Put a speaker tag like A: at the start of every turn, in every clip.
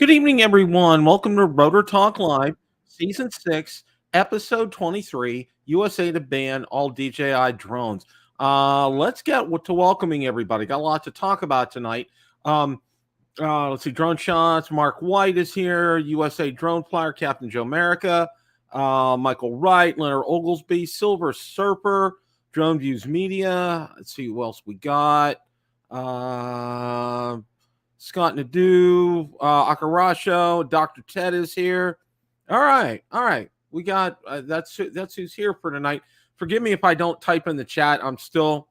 A: Good evening, everyone. Welcome to Rotor Talk Live, Season 6, Episode 23, USA to ban all DJI drones. Let's get to welcoming everybody. Got a lot to talk about tonight. Let's see, Drone Shots. Mark White is here. USA Drone Flyer, Captain Joe America. Michael Wright, Leonard Oglesby, Silver Surfer, Drone Views Media. Let's see who else we got. Scott Nadeau, Akarasho, Dr. Ted is here. All right. We got that's who's here for tonight. Forgive me if I don't type in the chat. I'm still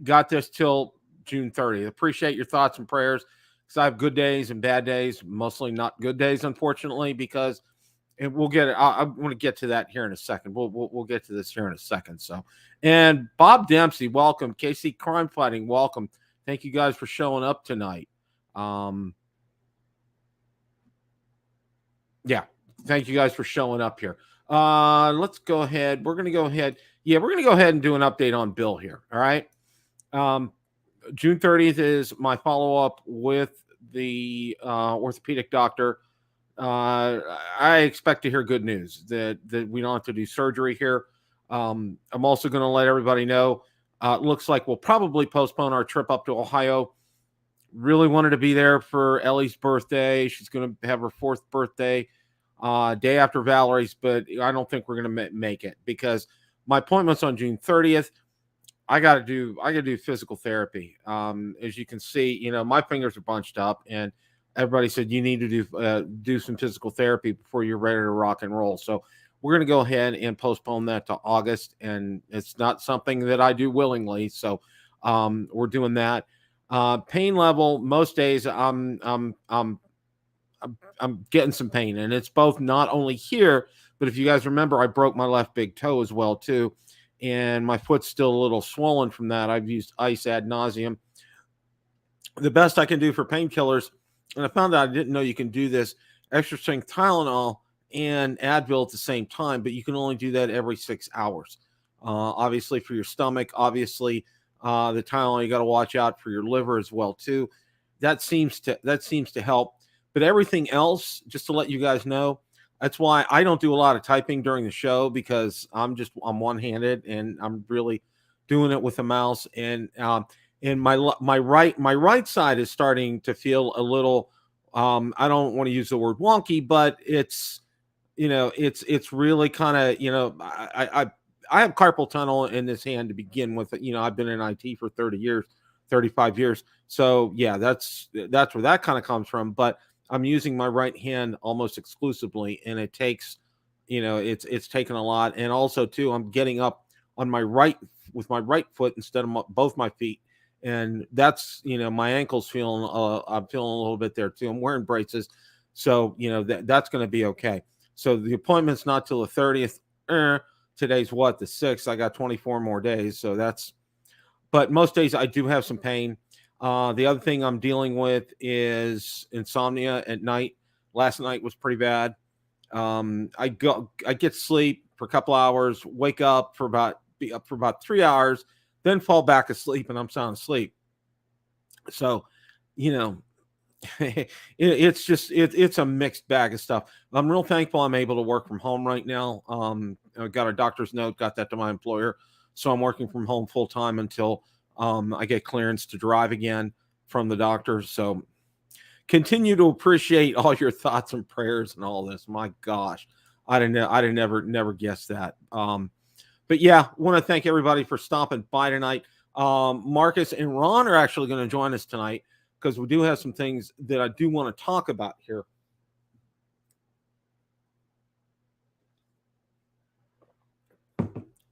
A: got this till June 30th. Appreciate your thoughts and prayers because I have good days and bad days, mostly not good days, unfortunately, because we'll get it. I want to get to that here in a second. We'll get to this here in a second. So, and Bob Dempsey, welcome. KC Crime Fighting, welcome. Thank you guys for showing up tonight. Yeah, thank you guys for showing up here. Let's go ahead. We're going to go ahead. Yeah, we're going to go ahead and do an update on Bill here. All right. June 30th is my follow-up with the orthopedic doctor. I expect to hear good news that we don't have to do surgery here. I'm also going to let everybody know. It looks like we'll probably postpone our trip up to Ohio. Really wanted to be there for Ellie's birthday. She's going to have her 4th birthday day after Valerie's, but I don't think we're going to make it because my appointment's on June 30th. I got to do physical therapy. As you can see, my fingers are bunched up, and everybody said you need to do some physical therapy before you're ready to rock and roll. So we're going to go ahead and postpone that to August, and it's not something that I do willingly. So we're doing that. Pain level, most days I'm getting some pain, and it's both not only here, but if you guys remember, I broke my left big toe as well too, and my foot's still a little swollen from that. I've used ice ad nauseum. The best I can do for painkillers, and I found out I didn't know you can do this, extra strength Tylenol and Advil at the same time, but you can only do that every 6 hours. Obviously for your stomach, obviously the Tylenol, you got to watch out for your liver as well too. That seems to help. But everything else, just to let you guys know, that's why I don't do a lot of typing during the show, because I'm one-handed and I'm really doing it with a mouse. And my right side is starting to feel a little. I don't want to use the word wonky, but it's really kind of, I have carpal tunnel in this hand to begin with. I've been in IT for 30 years, 35 years. So yeah, that's where that kind of comes from. But I'm using my right hand almost exclusively, and it takes, it's taken a lot. And also too, I'm getting up on my right with my right foot instead of both my feet. And that's, my ankle's feeling, I'm feeling a little bit there too. I'm wearing braces. So, that's going to be okay. So the appointment's not till the 30th. Today's what? The 6th. I got 24 more days. So but most days I do have some pain. The other thing I'm dealing with is insomnia at night. Last night was pretty bad. I get sleep for a couple hours, wake up be up for about 3 hours, then fall back asleep, and I'm sound asleep. So, it's a mixed bag of stuff. I'm real thankful I'm able to work from home right now. I got a doctor's note, got that to my employer. So I'm working from home full time until I get clearance to drive again from the doctor. So continue to appreciate all your thoughts and prayers and all this. My gosh, I'd never guess that. But yeah, want to thank everybody for stopping by tonight. Marcus and Ron are actually going to join us tonight, because we do have some things that I do want to talk about here.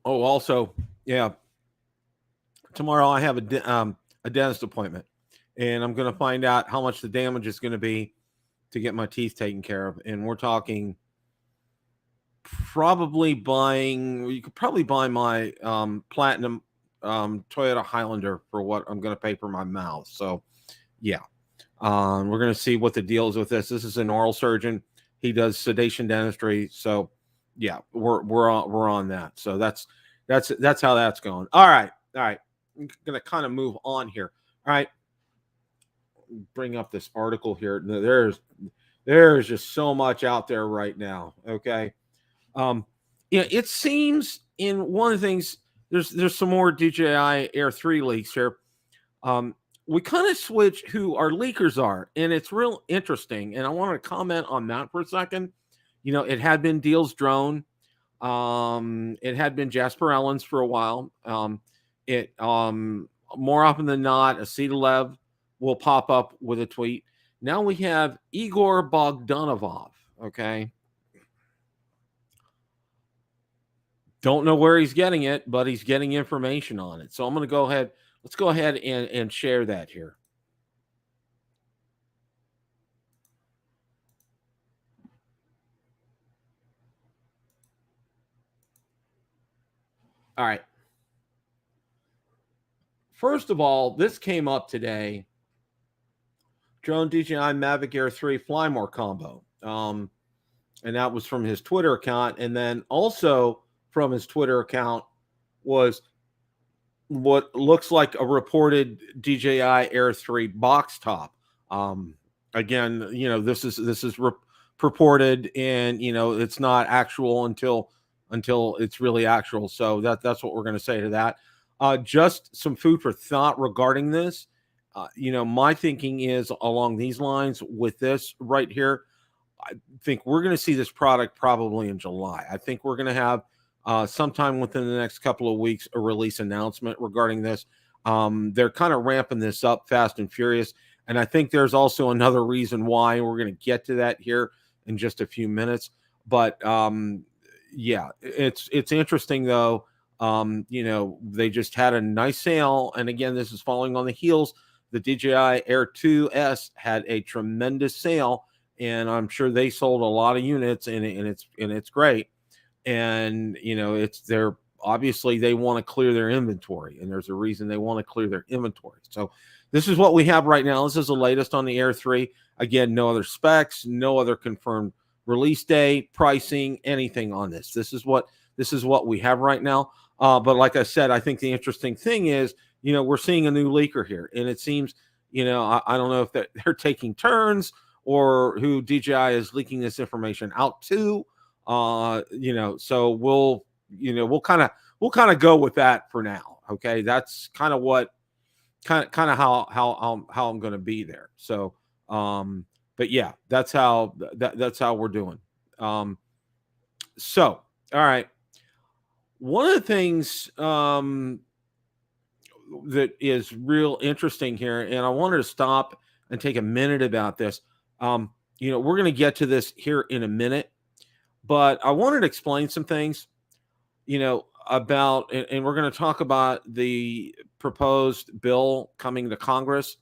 A: Oh, also, yeah, tomorrow I have a dentist appointment, and I'm going to find out how much the damage is going to be to get my teeth taken care of. And we're talking you could probably buy my platinum Toyota Highlander for what I'm going to pay for my mouth. So yeah, we're going to see what the deal is with this. This is an oral surgeon. He does sedation dentistry. So yeah, we're on that. So that's how that's going. All right. I'm going to kind of move on here. All right. bring up this article here. There's just so much out there right now. Okay. It seems in one of the things, there's some more DJI Air 3 leaks here. We kind of switch who our leakers are, and it's real interesting. And I want to comment on that for a second. It had been Deals Drone. It had been Jasper Ellens for a while. More often than not, Acetalev will pop up with a tweet. Now we have Igor Bogdanov. Okay. Don't know where he's getting it, but he's getting information on it. So I'm going to go ahead. Let's go ahead and share that here. All right. First of all, this came up today. Drone DJI Mavic Air 3 Fly More combo. And that was from his Twitter account. And then also from his Twitter account was what looks like a reported DJI Air 3 box top. Again, this is purported, and it's not actual until it's really actual. So that's what we're going to say to that. Just some food for thought regarding this. My thinking is along these lines with this right here. I think we're going to see this product probably in July. I think we're going to have sometime within the next couple of weeks a release announcement regarding this. They're kind of ramping this up fast and furious. And I think there's also another reason why. We're going to get to that here in just a few minutes. But yeah, it's interesting though. They just had a nice sale. And again, this is following on the heels. The DJI Air 2S had a tremendous sale, and I'm sure they sold a lot of units, and it's great. And they're obviously they want to clear their inventory, and there's a reason they want to clear their inventory. So this is what we have right now. This is the latest on the Air 3. Again, no other specs, no other confirmed release date, pricing, anything on this. This is what we have right now. But like I said, I think the interesting thing is, we're seeing a new leaker here, and it seems, I don't know if they're taking turns or who DJI is leaking this information out to. So we'll kind of go with that for now. Okay, that's kind of how I'm going to be there. So, but yeah, that's how we're doing. So, all right. One of the things that is real interesting here, and I wanted to stop and take a minute about this. We're going to get to this here in a minute, but I wanted to explain some things, about, and we're going to talk about the proposed bill coming to Congress.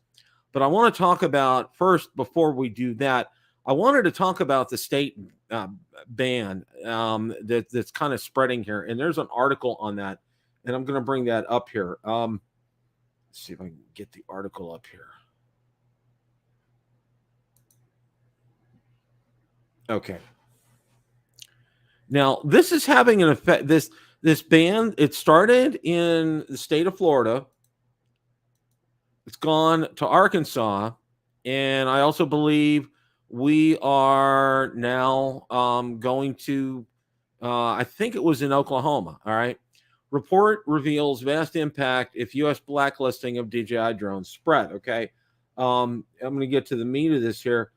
A: But I want to talk about first, before we do that, I wanted to talk about the state ban that's kind of spreading here. And there's an article on that, and I'm going to bring that up here. Let's see if I can get the article up here. Okay. Now, this is having an effect. This ban, it started in the state of Florida. It's gone to Arkansas. And I also believe we are now going to, I think it was in Oklahoma. All right. Report reveals vast impact if U.S. blacklisting of DJI drones spread. Okay. I'm going to get to the meat of this here.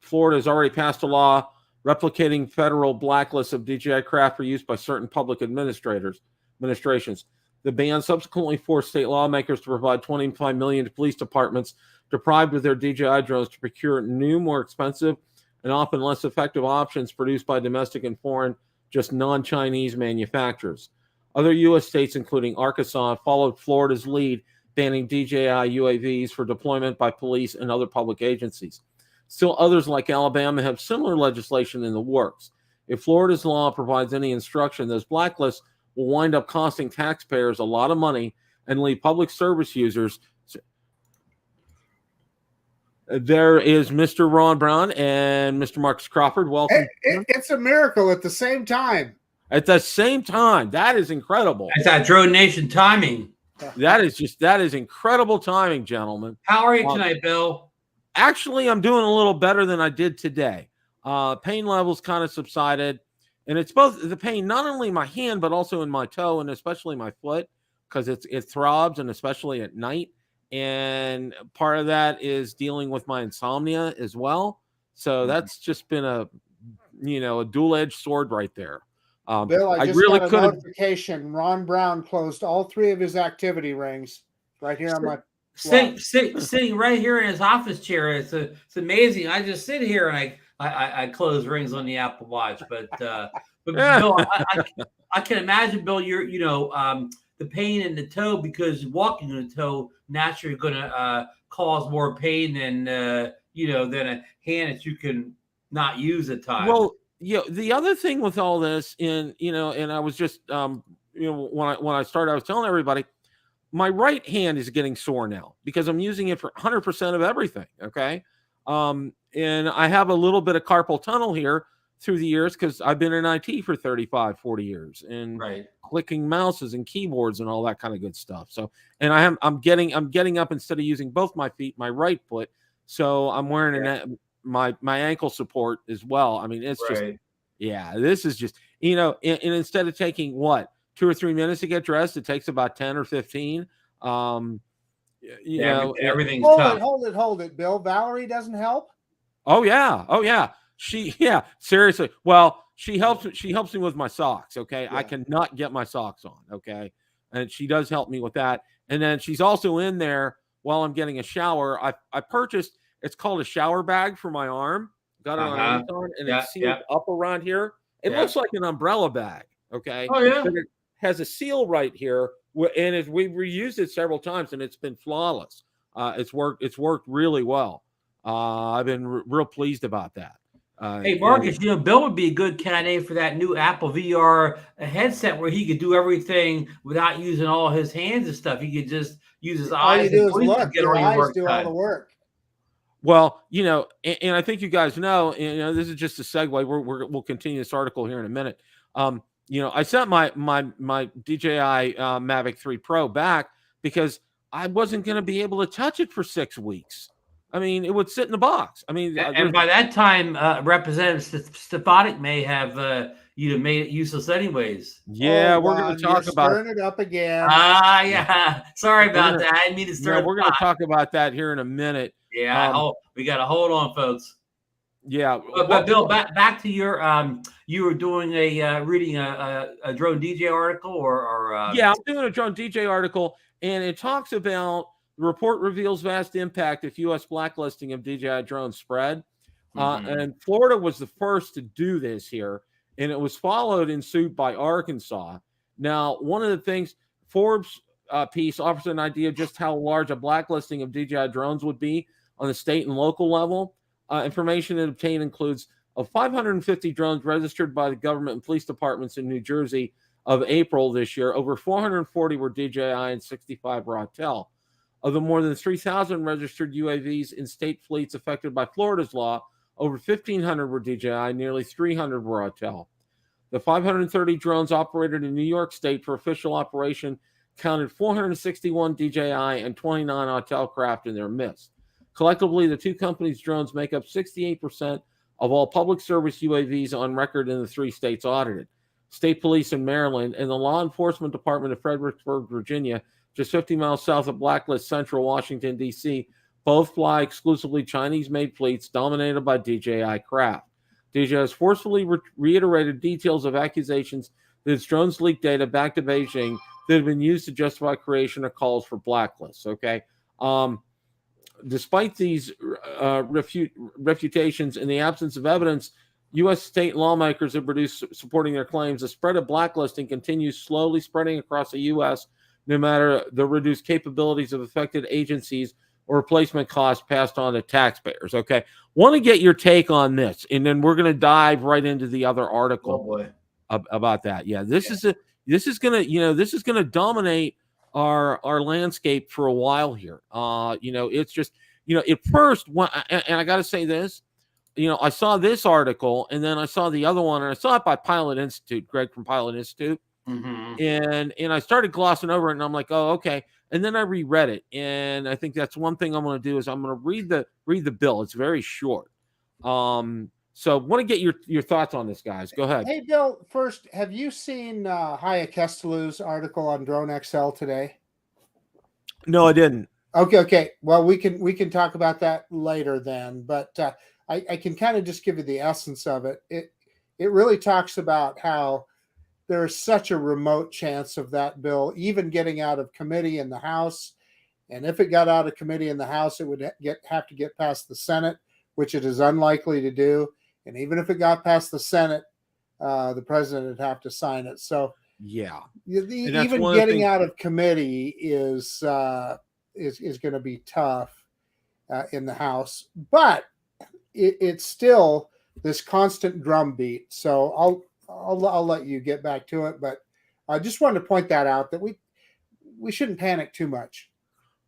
A: Florida has already passed a law replicating federal blacklists of DJI craft for use by certain public administrations. The ban subsequently forced state lawmakers to provide $25 million to police departments deprived of their DJI drones to procure new, more expensive, and often less effective options produced by domestic and foreign, just non-Chinese manufacturers. Other U.S. states, including Arkansas, followed Florida's lead, banning DJI UAVs for deployment by police and other public agencies. Still, others like Alabama have similar legislation in the works. If Florida's law provides any instruction, those blacklists will wind up costing taxpayers a lot of money and leave public service users. There is Mr. Ron Brown and Mr. Marcus Crawford. Welcome.
B: It's a miracle at the same time.
A: At the same time. That is incredible.
C: It's that Drone Nation timing.
A: That is incredible timing, gentlemen.
C: How are you tonight, Bill?
A: Actually, I'm doing a little better than I did today. Pain levels kind of subsided, and it's both the pain, not only in my hand, but also in my toe and especially my foot, because it throbs, and especially at night. And part of that is dealing with my insomnia as well. So that's just been a dual-edged sword right there.
B: Bill, I just really got a notification. Ron Brown closed all 3 of his activity rings right here on my
C: sitting right here in his office chair. It's amazing. I just sit here and I close rings on the Apple Watch, but Bill, I can imagine, Bill, the pain in the toe, because walking in the toe naturally going to cause more pain than a hand that you can not use at times.
A: Well, the other thing with all this, and I was just, when I started, I was telling everybody, my right hand is getting sore now because I'm using it for 100% of everything. Okay. And I have a little bit of carpal tunnel here through the years because I've been in IT for 35, 40 years and clicking mouses and keyboards and all that kind of good stuff. So, and I'm getting up instead of using both my feet, my right foot. So I'm wearing my ankle support as well. I mean, it's just, this is just, and instead of taking 2 or 3 minutes to get dressed, it takes about 10 or 15.
C: Everything's
B: hold it, Bill. Valerie doesn't help.
A: Oh yeah. Seriously. Well, she helps me with my socks. Okay. I cannot get my socks on. Okay. And she does help me with that. And then she's also in there while I'm getting a shower. I purchased, it's called a shower bag for my arm. Got it on Amazon, and it's sealed up around here. It looks like an umbrella bag. Okay.
C: Oh yeah.
A: But it has a seal right here, and we've reused it several times, and it's been flawless. It's worked really well. I've been real pleased about that.
C: Hey, Marcus, Bill would be a good candidate for that new Apple VR headset where he could do everything without using all his hands and stuff. He could just use his eyes.
B: All you do is look. Your eyes do all the work.
A: Well, and I think you guys know, this is just a segue. We'll continue this article here in a minute. I sent my DJI Mavic 3 Pro back because I wasn't going to be able to touch it for 6 weeks. I mean, it would sit in the box. I mean,
C: and by that time, Representative Stefanik may have made it useless anyways.
A: Yeah, we're going to talk about
B: stirring it up again.
C: Yeah. Sorry about that. I didn't mean to stir.
A: Yeah, we're going to talk about that here in a minute.
C: Yeah, we got to hold on, folks.
A: Yeah,
C: but Bill, back to your you were doing reading a drone DJ article, or
A: I'm doing a drone DJ article, and it talks about the report reveals vast impact if U.S. blacklisting of DJI drones spread, and Florida was the first to do this here, and it was followed in suit by Arkansas. Now, one of the things Forbes piece offers an idea of just how large a blacklisting of DJI drones would be on the state and local level. Information it obtained includes of 550 drones registered by the government and police departments in New Jersey of April this year. Over 440 were DJI and 65 were Autel. Of the more than 3,000 registered UAVs in state fleets affected by Florida's law, over 1,500 were DJI, nearly 300 were Autel. The 530 drones operated in New York State for official operation counted 461 DJI and 29 Autel craft in their midst. Collectively, the two companies' drones make up 68% of all public service UAVs on record in the 3 states audited. State police in Maryland and the law enforcement department of Fredericksburg, Virginia, just 50 miles south of Blacklist Central Washington, D.C., both fly exclusively Chinese-made fleets dominated by DJI craft. DJI has forcefully reiterated details of accusations that its drones leaked data back to Beijing that have been used to justify creation of calls for blacklists. Okay. Despite these refutations, in the absence of evidence, U.S. state lawmakers have produced supporting their claims. The spread of blacklisting continues slowly spreading across the U.S., no matter the reduced capabilities of affected agencies or replacement costs passed on to taxpayers. Okay. Want to get your take on this, and then we're going to dive right into the other article about that. Yeah, this is going to dominate our landscape for a while here. It's just, at first, and I got to say this, I saw this article and then I saw the other one, and I saw it by Pilot Institute, Greg from Pilot Institute. And I started glossing over it, and I'm like, oh, okay. And then I reread it, and I think that's one thing I'm going to do is I'm going to read the bill. It's very short. So want to get your thoughts on this, guys. Go ahead.
B: Hey, Bill, first, have you seen Haya Kestelu's article on Drone XL today?
A: No, I didn't.
B: Okay. Well, we can talk about that later then, but I can kind of just give you the essence of it. It really talks about how there is such a remote chance of that bill even getting out of committee in the House. And if it got out of committee in the House, it would have to get past the Senate, which it is unlikely to do. And even if it got past the Senate, the president would have to sign it. So
A: yeah,
B: even getting out of committee is going to be tough in the House. But it's still this constant drumbeat. So I'll let you get back to it, but I just wanted to point that out, that we shouldn't panic too much.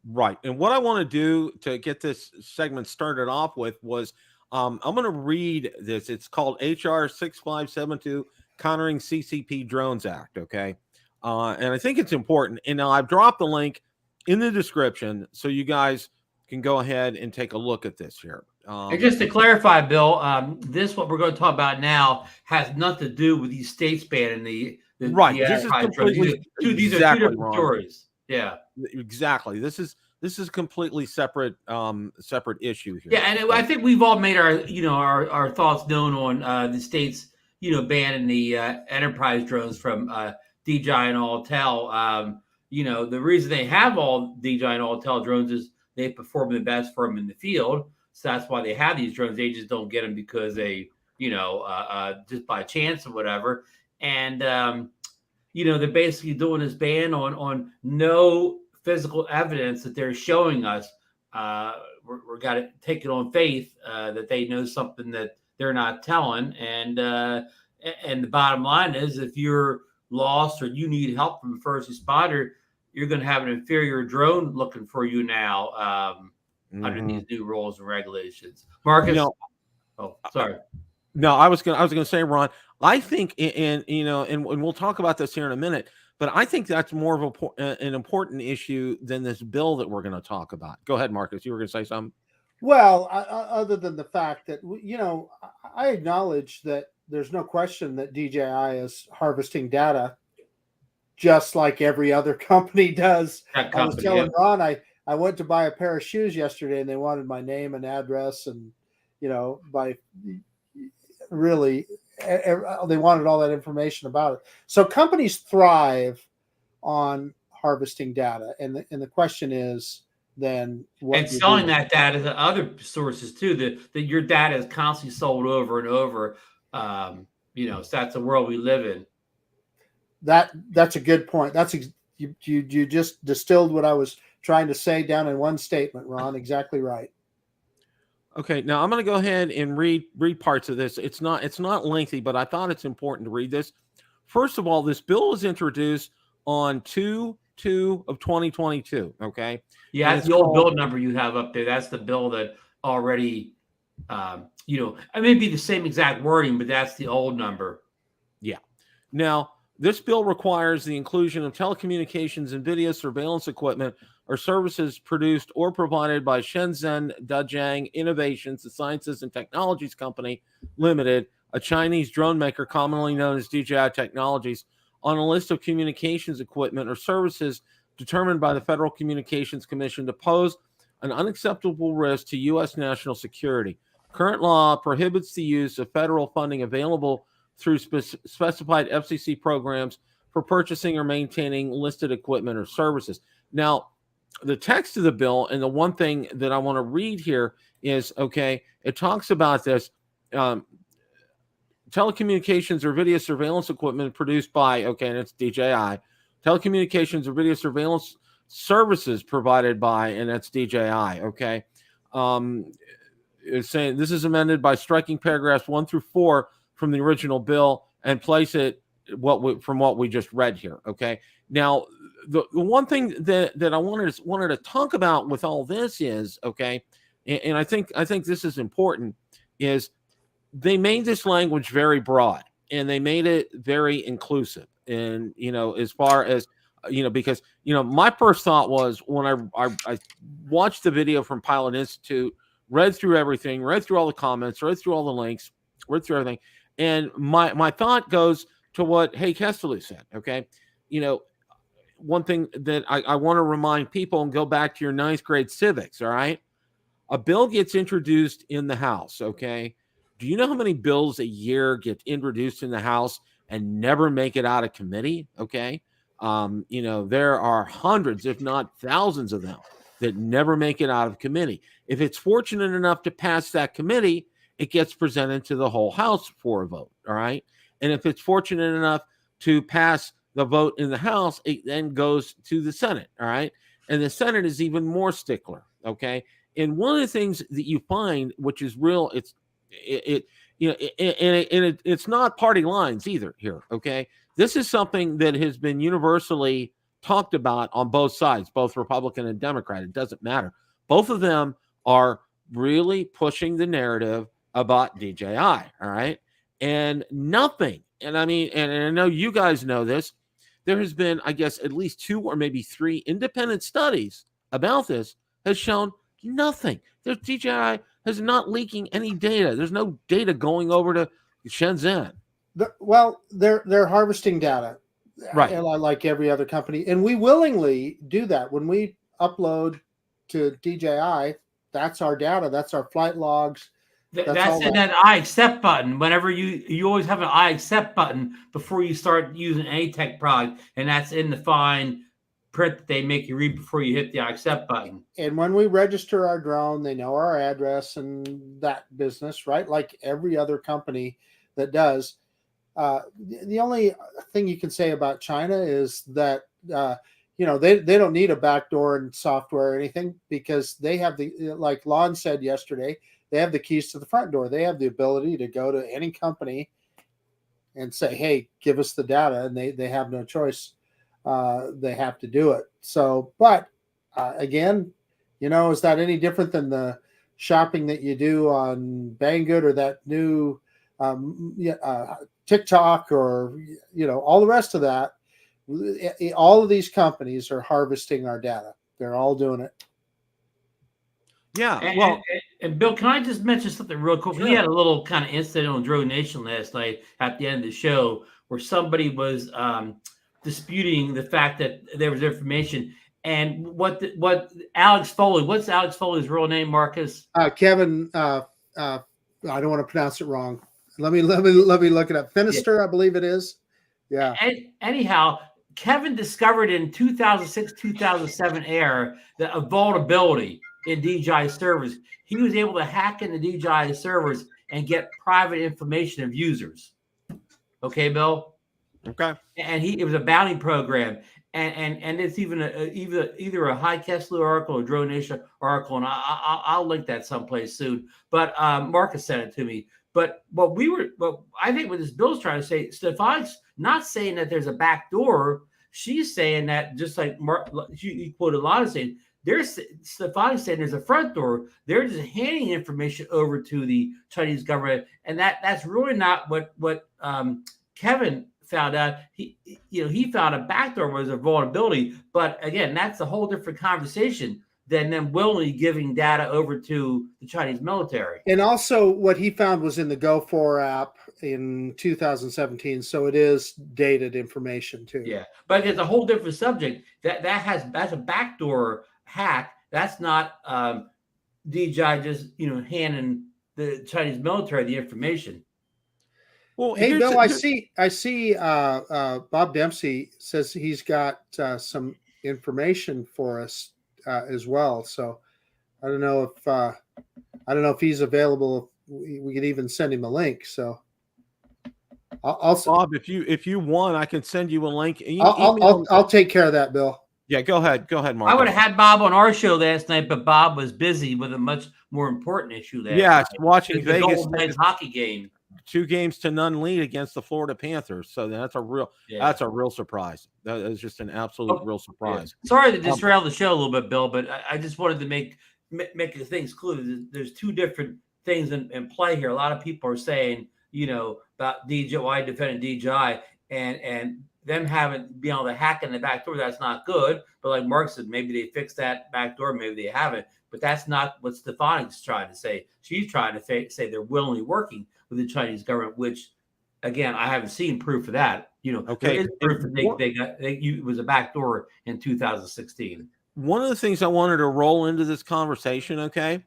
A: Right. And what I want to do to get this segment started off with was I'm going to read this. It's called HR 6572 Countering CCP Drones Act. Okay. And I think it's important. And now I've dropped the link in the description so you guys can go ahead and take a look at this here.
C: And just to clarify, Bill, what we're going to talk about now has nothing to do with these states banning the
A: right.
C: The
A: this is completely
C: these
A: exactly
C: are two different
A: wrong.
C: stories. Yeah,
A: exactly. This is completely separate issue here.
C: Yeah, and I think we've all made our thoughts known on the states banning the enterprise drones from DJI and Autel. The reason they have all DJI and Autel drones is they perform the best for them in the field. So that's why they have these drones. They just don't get them because they, just by chance or whatever. And, they're basically doing this ban on no physical evidence that they're showing us. We're got to take it on faith that they know something that they're not telling. And the bottom line is, if you're lost or you need help from a first responder, you're going to have an inferior drone looking for you now. Under these new rules and regulations. Marcus? Sorry.
A: No, I was gonna say, Ron, I think, and we'll talk about this here in a minute, but I think that's more of an important issue than this bill that we're going to talk about. Go ahead, Marcus. You were going to say something?
B: Well, other than the fact that, I acknowledge that there's no question that DJI is harvesting data just like every other company does. I was telling Ron, I went to buy a pair of shoes yesterday, and they wanted my name and address, and they wanted all that information about it. So companies thrive on harvesting data, and the question is then what
C: and selling that data to other sources too. That your data is constantly sold over and over. So that's the world we live in.
B: That's a good point. You just distilled what I was trying to say down in one statement, Ron. Exactly right.
A: Okay, now I'm going to go ahead and read parts of this. It's not lengthy, but I thought it's important to read this. First of all, this bill was introduced on 2/2 of 2022. Okay.
C: Yeah, that's the old bill number you have up there. That's the bill that already, it may be the same exact wording, but that's the old number. Yeah.
A: Now, this bill requires the inclusion of telecommunications and video surveillance equipment or services produced or provided by Shenzhen Dajiang Innovations, the Sciences and Technologies Company Limited, a Chinese drone maker commonly known as DJI Technologies, on a list of communications equipment or services determined by the Federal Communications Commission to pose an unacceptable risk to U.S. national security. Current law prohibits the use of federal funding available through specified FCC programs for purchasing or maintaining listed equipment or services. Now, the text of the bill, and the one thing that I want to read here is, it talks about this telecommunications or video surveillance equipment produced by, and it's DJI, telecommunications or video surveillance services provided by, and that's DJI, it's saying this is amended by striking paragraphs 1 through 4 from the original bill and place it from what we just read here. Now, the one thing that I wanted to talk about with all this is, and I think this is important, is they made this language very broad and they made it very inclusive. And, as far as, because, my first thought was when I watched the video from Pilot Institute, read through everything, read through all the comments, read through all the links, read through everything. And my thought goes to what Hey Kesterly said. Okay. One thing that I want to remind people, and go back to your 9th grade civics. All right. A bill gets introduced in the House. Okay. Do you know how many bills a year get introduced in the House and never make it out of committee? Okay. There are hundreds, if not thousands of them that never make it out of committee. If it's fortunate enough to pass that committee, it gets presented to the whole House for a vote. All right. And if it's fortunate enough to pass the vote in the House, it then goes to the Senate. All right. And the Senate is even more stickler. Okay. And one of the things that you find, which is real, it's not party lines either here. Okay. This is something that has been universally talked about on both sides, both Republican and Democrat. It doesn't matter. Both of them are really pushing the narrative about DJI. All right. And nothing. And I mean, and I know you guys know this. There has been, I guess, at least 2 or maybe 3 independent studies about this has shown nothing. There's DJI is not leaking any data. There's no data going over to Shenzhen.
B: They're harvesting data,
A: right?
B: Like every other company, and we willingly do that when we upload to DJI. That's our data. That's our flight logs.
C: That's in that I accept button. Whenever you always have an I accept button before you start using any tech product, and that's in the fine print that they make you read before you hit the I accept button.
B: And when we register our drone, they know our address and that business, right? Like every other company that does. The only thing you can say about China is that they don't need a backdoor and software or anything, because they have like Lon said yesterday, they have the keys to the front door. They have the ability to go to any company and say, hey, give us the data. And they have no choice. They have to do it. So, but again, is that any different than the shopping that you do on Banggood or that new TikTok or, all the rest of that? All of these companies are harvesting our data. They're all doing it.
A: Yeah.
C: And Bill, can I just mention something real quick?
A: Sure.
C: We had a little kind of incident on Drone Nation last night at the end of the show where somebody was disputing the fact that there was information. And what Alex Foley, what's Alex Foley's real name, Marcus?
B: Kevin, I don't want to pronounce it wrong. Let me look it up. Finister, yeah. I believe it is. Yeah.
C: Anyhow, Kevin discovered in 2006, 2007 Air that a vulnerability in DJI servers. He was able to hack into DJI servers and get private information of users. Okay, Bill?
A: Okay.
C: And it was a bounty program. And it's even either a High Kessler article or Drone Nation article, and I'll link that someplace soon. But Marcus sent it to me. But I think what this Bill's trying to say, Stephanie's not saying that there's a back door. She's saying that, just like you quoted Lana saying, Stephanie's saying there's a front door. They're just handing information over to the Chinese government, and that's really not what Kevin found out. He found a backdoor was a vulnerability, but again, that's a whole different conversation than them willingly giving data over to the Chinese military.
B: And also what he found was in the Go4 app in 2017. So it is dated information too.
C: Yeah. But it's a whole different subject. That's a backdoor hack. That's not DJI just, handing the Chinese military the information.
B: Well, hey, Bill, I see Bob Dempsey says he's got some information for us as well. So I don't know if he's available. We could even send him a link. So
A: Bob, if you want, I can send you a link.
B: I'll take care of that, Bill.
A: Yeah, go ahead, Mark.
C: I would have had Bob on our show last night, but Bob was busy with a much more important issue there.
A: Yeah, watching
C: the
A: Vegas
C: Golden hockey game.
A: 2-0 lead against the Florida Panthers. So that's a real surprise. That is just an absolute real surprise.
C: Yeah. Sorry to derail the show a little bit, Bill, but I just wanted to make the things clear. There's two different things in play here. A lot of people are saying, about DJI defending DJI, and them having being able to hack in the back door, that's not good. But like Mark said, maybe they fixed that back door, maybe they haven't. But that's not what Stefanik's trying to say. She's trying to say they're willingly working with the Chinese government, which, again, I haven't seen proof of that. There is proof that it was a back door in 2016.
A: One of the things I wanted to roll into this conversation, okay,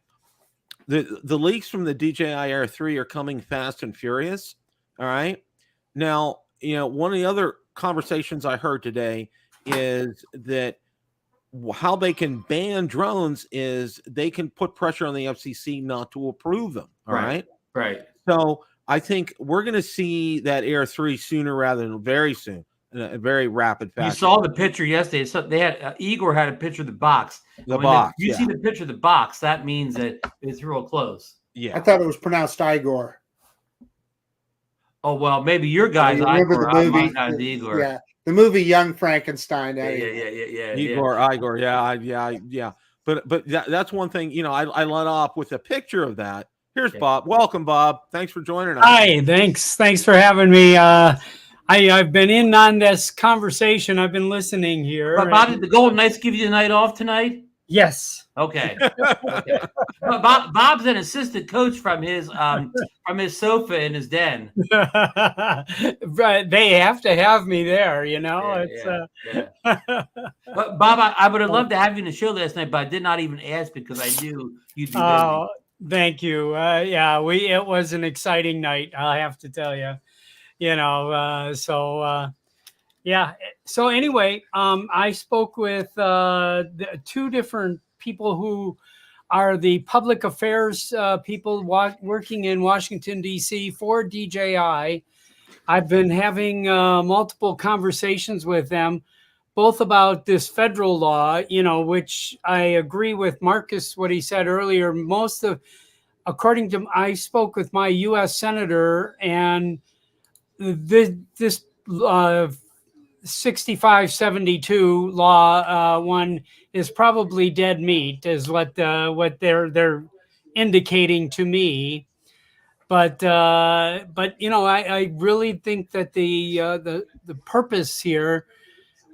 A: the leaks from the DJI Air 3 are coming fast and furious. All right. Now, one of the other conversations I heard today is that how they can ban drones is they can put pressure on the FCC not to approve them. All right.
C: Right.
A: So I think we're going to see that Air 3 sooner rather than very soon, in a very rapid fashion.
C: You saw the picture yesterday. So they had Igor had a picture of the box. You see the picture of the box, that means that it's real close.
A: Yeah.
B: I thought it was pronounced Igor.
C: Oh, well, maybe your guy's Igor. My guy's Igor.
B: Yeah. The movie Young Frankenstein.
C: Yeah.
A: Igor. Yeah. But that's one thing, I let off with a picture of that. Here's Bob. Welcome, Bob. Thanks for joining us.
D: Hi, thanks for having me. I've been in on this conversation. I've been listening here.
C: But Bob, did the Golden Knights give you the night off tonight?
D: Yes.
C: Okay. Bob's an assistant coach from his sofa in his den.
D: Right. They have to have me there,
C: But Bob, I would have loved to have you in the show last night, but I did not even ask because I knew you'd be busy.
D: Thank you. It was an exciting night, I have to tell you. So anyway, I spoke with two different people who are the public affairs people working in Washington, D.C. for DJI. I've been having multiple conversations with them, both about this federal law, which I agree with Marcus, what he said earlier. I spoke with my U.S. Senator, and this 6572 law one is probably dead meat, is what they're indicating to me. But I really think that the purpose here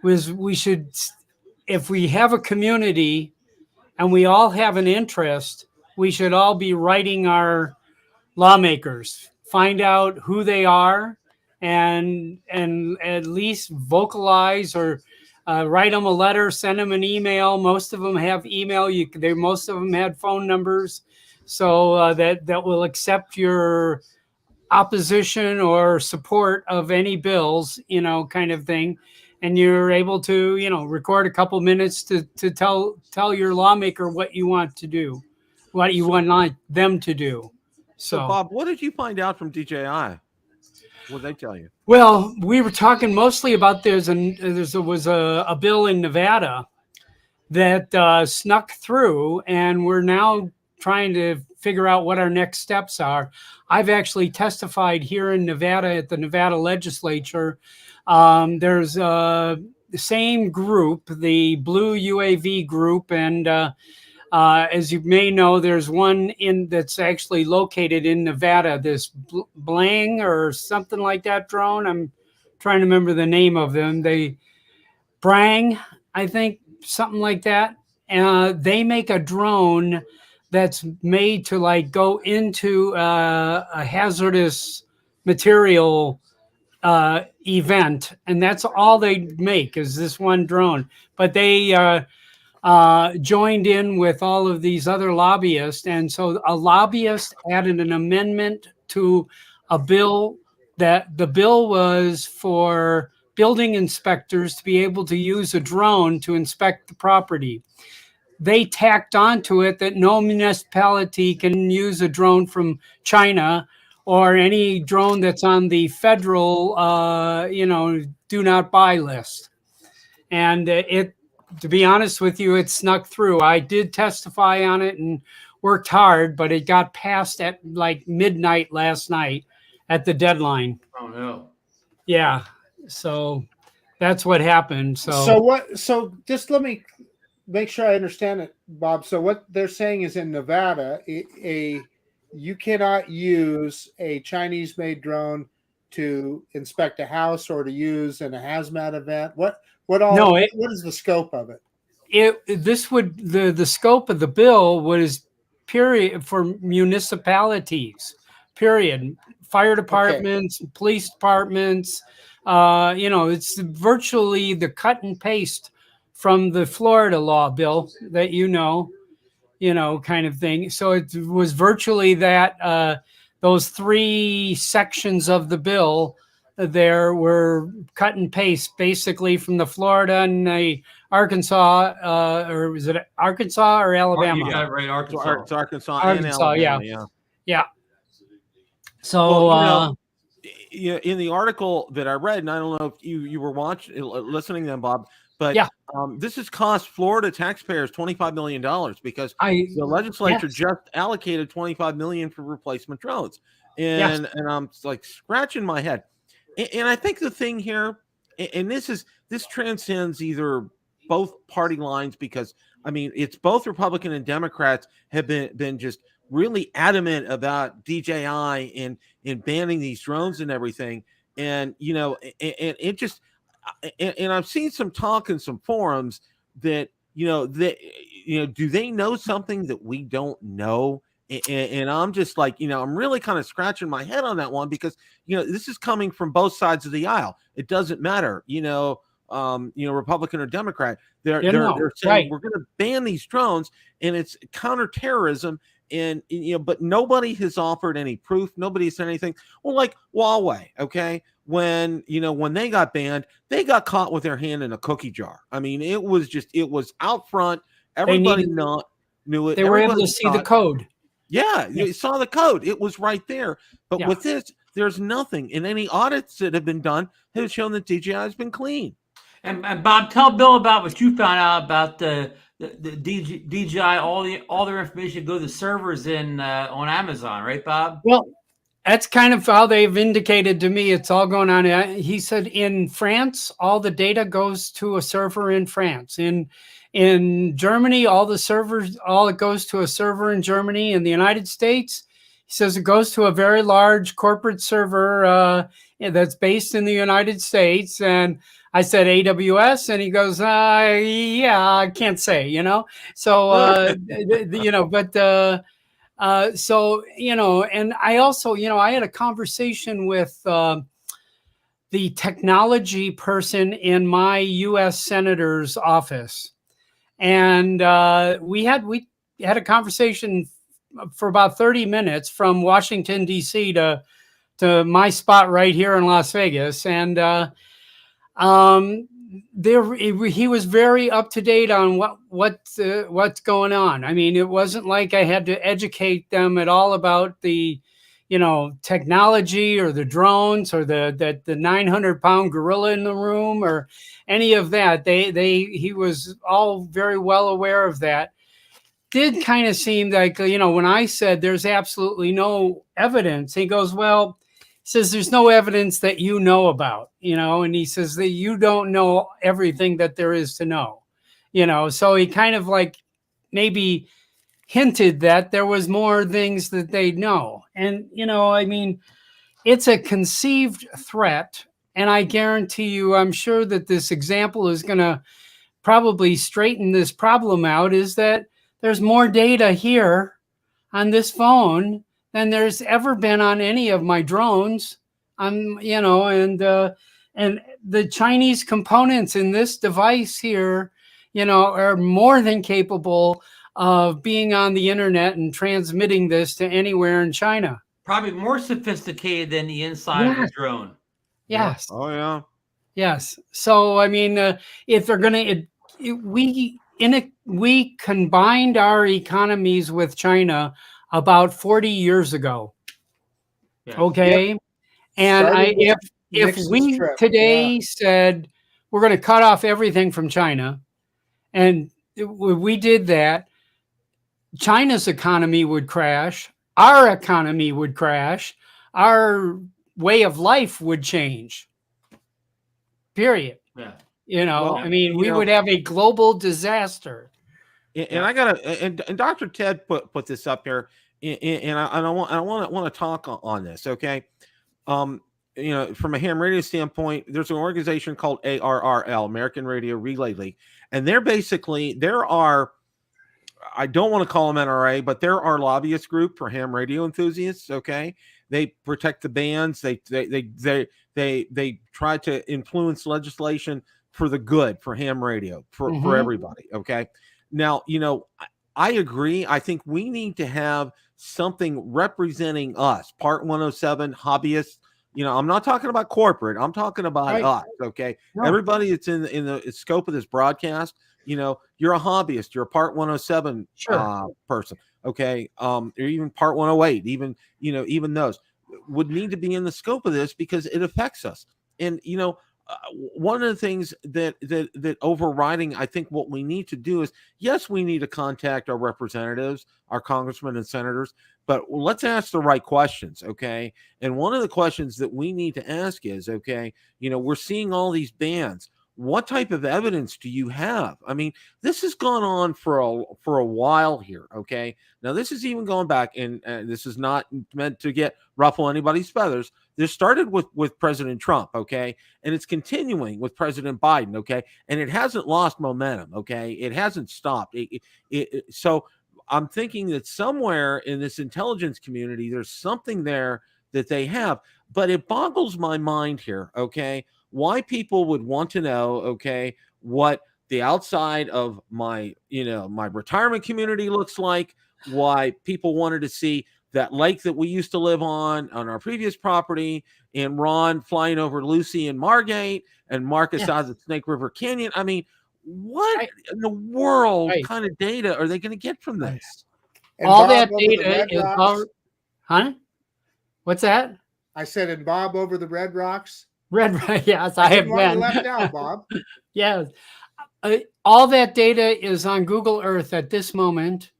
D: was we should, if we have a community and we all have an interest, we should all be writing our lawmakers, find out who they are, and at least vocalize or write them a letter, send them an email. Most of them have email. Most of them had phone numbers, so that will accept your opposition or support of any bills, kind of thing. And you're able to, record a couple minutes to tell your lawmaker what you want to do, what you want them to do.
A: So Bob, what did you find out from DJI? What did they tell you?
D: Well, we were talking mostly about there was a bill in Nevada that snuck through, and we're now trying to figure out what our next steps are. I've actually testified here in Nevada at the Nevada legislature. There's the same group, the Blue UAV group, and as you may know, there's one that's actually located in Nevada, this Blang or something like that drone. I'm trying to remember the name of them. Brang, I think, something like that. They make a drone that's made to go into a hazardous material event, and that's all they make is this one drone. But they joined in with all of these other lobbyists, and so a lobbyist added an amendment to a bill that the bill was for building inspectors to be able to use a drone to inspect the property. They tacked onto it that no municipality can use a drone from China or any drone that's on the federal, do not buy list. And to be honest with you, it snuck through. I did testify on it and worked hard, but it got passed at midnight last night at the deadline.
C: Oh no.
D: Yeah. So that's what happened.
B: So just let me make sure I understand it, Bob. So what they're saying is in Nevada, you cannot use a Chinese-made drone to inspect a house or to use in a hazmat event? What is the scope of it?
D: The scope of the bill was period for municipalities, period. Fire departments, police departments, it's virtually the cut and paste from the Florida law bill that kind of thing. So it was virtually that those three sections of the bill there were cut and paste basically from the Florida and the Arkansas, or was it Arkansas or Alabama?
C: You got it right, Arkansas.
A: It's Arkansas and Alabama.
D: Yeah. So,
A: in the article that I read, and I don't know if you were listening then, Bob, but this has cost Florida taxpayers $25 million because the legislature just allocated $25 million for replacement drones, and I'm like scratching my head. And I think the thing here, and this transcends either both party lines, because I mean it's both Republican and Democrats have been just really adamant about DJI and banning these drones and everything, and it just. And I've seen some talk in some forums that do they know something that we don't know? And I'm just like, I'm really kind of scratching my head on that one, because this is coming from both sides of the aisle. It doesn't matter, Republican or Democrat. They're saying we're going to ban these drones, and it's counterterrorism. And but nobody has offered any proof. Nobody said anything. Well, like Huawei, okay. When they got banned, they got caught with their hand in a cookie jar. I mean, it was out front. Everybody knew it.
D: They were able to see the code.
A: Yeah, you saw the code. It was right there. But with this, there's nothing. And any audits that have been done have shown that DJI has been clean.
C: And Bob, tell Bill about what you found out about the DJI. All their information go to servers on Amazon, right, Bob?
D: Well, that's kind of how they've indicated to me it's all going on. He said in France, all the data goes to a server in France. In Germany, all it goes to a server in Germany. In the United States, he says it goes to a very large corporate server that's based in the United States. And I said AWS, and he goes, I can't say, So, and I also, I had a conversation with the technology person in my U.S. Senator's office. And we had a conversation for about 30 minutes from Washington, D.C. to my spot right here in Las Vegas. And he was very up to date on what's going on. I mean, it wasn't like I had to educate them at all about the technology or the drones or the 900-pound gorilla in the room or any of that. He was all very well aware of that. Did kind of seem like, when I said there's absolutely no evidence, he goes, well, he says there's no evidence that you know about, and he says that you don't know everything that there is to know, so he kind of like maybe hinted that there was more things that they know. And, I mean, it's a conceived threat. And I guarantee you, I'm sure that this example is going to probably straighten this problem out, is that there's more data here on this phone than there's ever been on any of my drones. And the Chinese components in this device here, are more than capable of being on the internet and transmitting this to anywhere in China.
C: Probably more sophisticated than the inside of the drone.
D: Yes.
A: Oh yeah.
D: Yes. So I mean, if they're going to, we combined our economies with China about 40 years ago.
C: Yes.
D: Okay. Yep. And if we today said we're going to cut off everything from China, and we did that, China's economy would crash, our economy would crash, our way of life would change. Period.
C: Yeah.
D: I mean, we would have a global disaster.
A: And I gotta, and Dr. Ted put this up here, and I want to talk on this. Okay, from a ham radio standpoint, there's an organization called ARRL, American Radio Relay League, and I don't want to call them NRA, but they're our lobbyist group for ham radio enthusiasts. Okay, they protect the bands. They try to influence legislation for the good for ham radio for everybody. Okay, now I agree. I think we need to have something representing us. Part 107 hobbyists. I'm not talking about corporate. I'm talking about us. Okay, everybody that's in the scope of this broadcast. You're a hobbyist, you're a part 107 person. Okay. Or even part 108, even those would need to be in the scope of this because it affects us. And, one of the things that overriding, I think what we need to do is, yes, we need to contact our representatives, our congressmen and senators, but let's ask the right questions. Okay. And one of the questions that we need to ask is, okay, we're seeing all these bans. What type of evidence do you have? I mean, this has gone on for a while here. Okay. Now this is even going back, and this is not meant to ruffle anybody's feathers. This started with President Trump. Okay. And it's continuing with President Biden. Okay. And it hasn't lost momentum. Okay. It hasn't stopped. So I'm thinking that somewhere in this intelligence community, there's something there that they have, but it boggles my mind here. Okay. Why people would want to know, okay, what the outside of my retirement community looks like, why people wanted to see that lake that we used to live on our previous property, and Ron flying over Lucy and Margate, and Marcus out of Snake River Canyon. I mean, what in the world kind of data are they going to get from this?
B: And
D: all
B: Bob
D: that
B: over
D: data is all, huh? What's that?
B: I said, and Bob over the Red Rocks.
D: Yes, I have been.
B: Left out, Bob.
D: Yes. All that data is on Google Earth at this moment.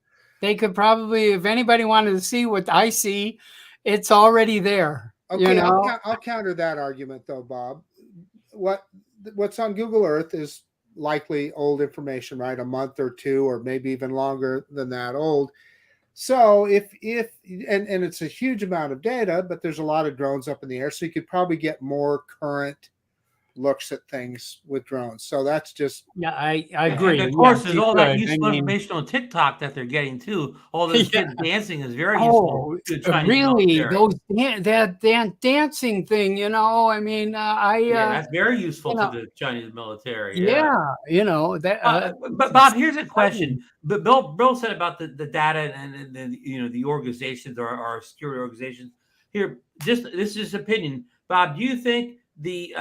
D: They could probably, if anybody wanted to see what I see, it's already there.
B: Okay, I'll counter that argument though, Bob. What's on Google Earth is likely old information, right? A month or two, or maybe even longer than that old. So if it's a huge amount of data, but there's a lot of drones up in the air, so you could probably get more current looks at things with drones. So that's just
D: I agree.
C: And of course, there's all that useful information on TikTok that they're getting too. All those kids dancing is very useful.
D: Really, that dancing thing, I mean,
C: that's very useful to the Chinese military.
D: But
C: Bob, here's a question. But Bill said about the data and the organizations or our security organizations. Here, this is just opinion. Bob, do you think the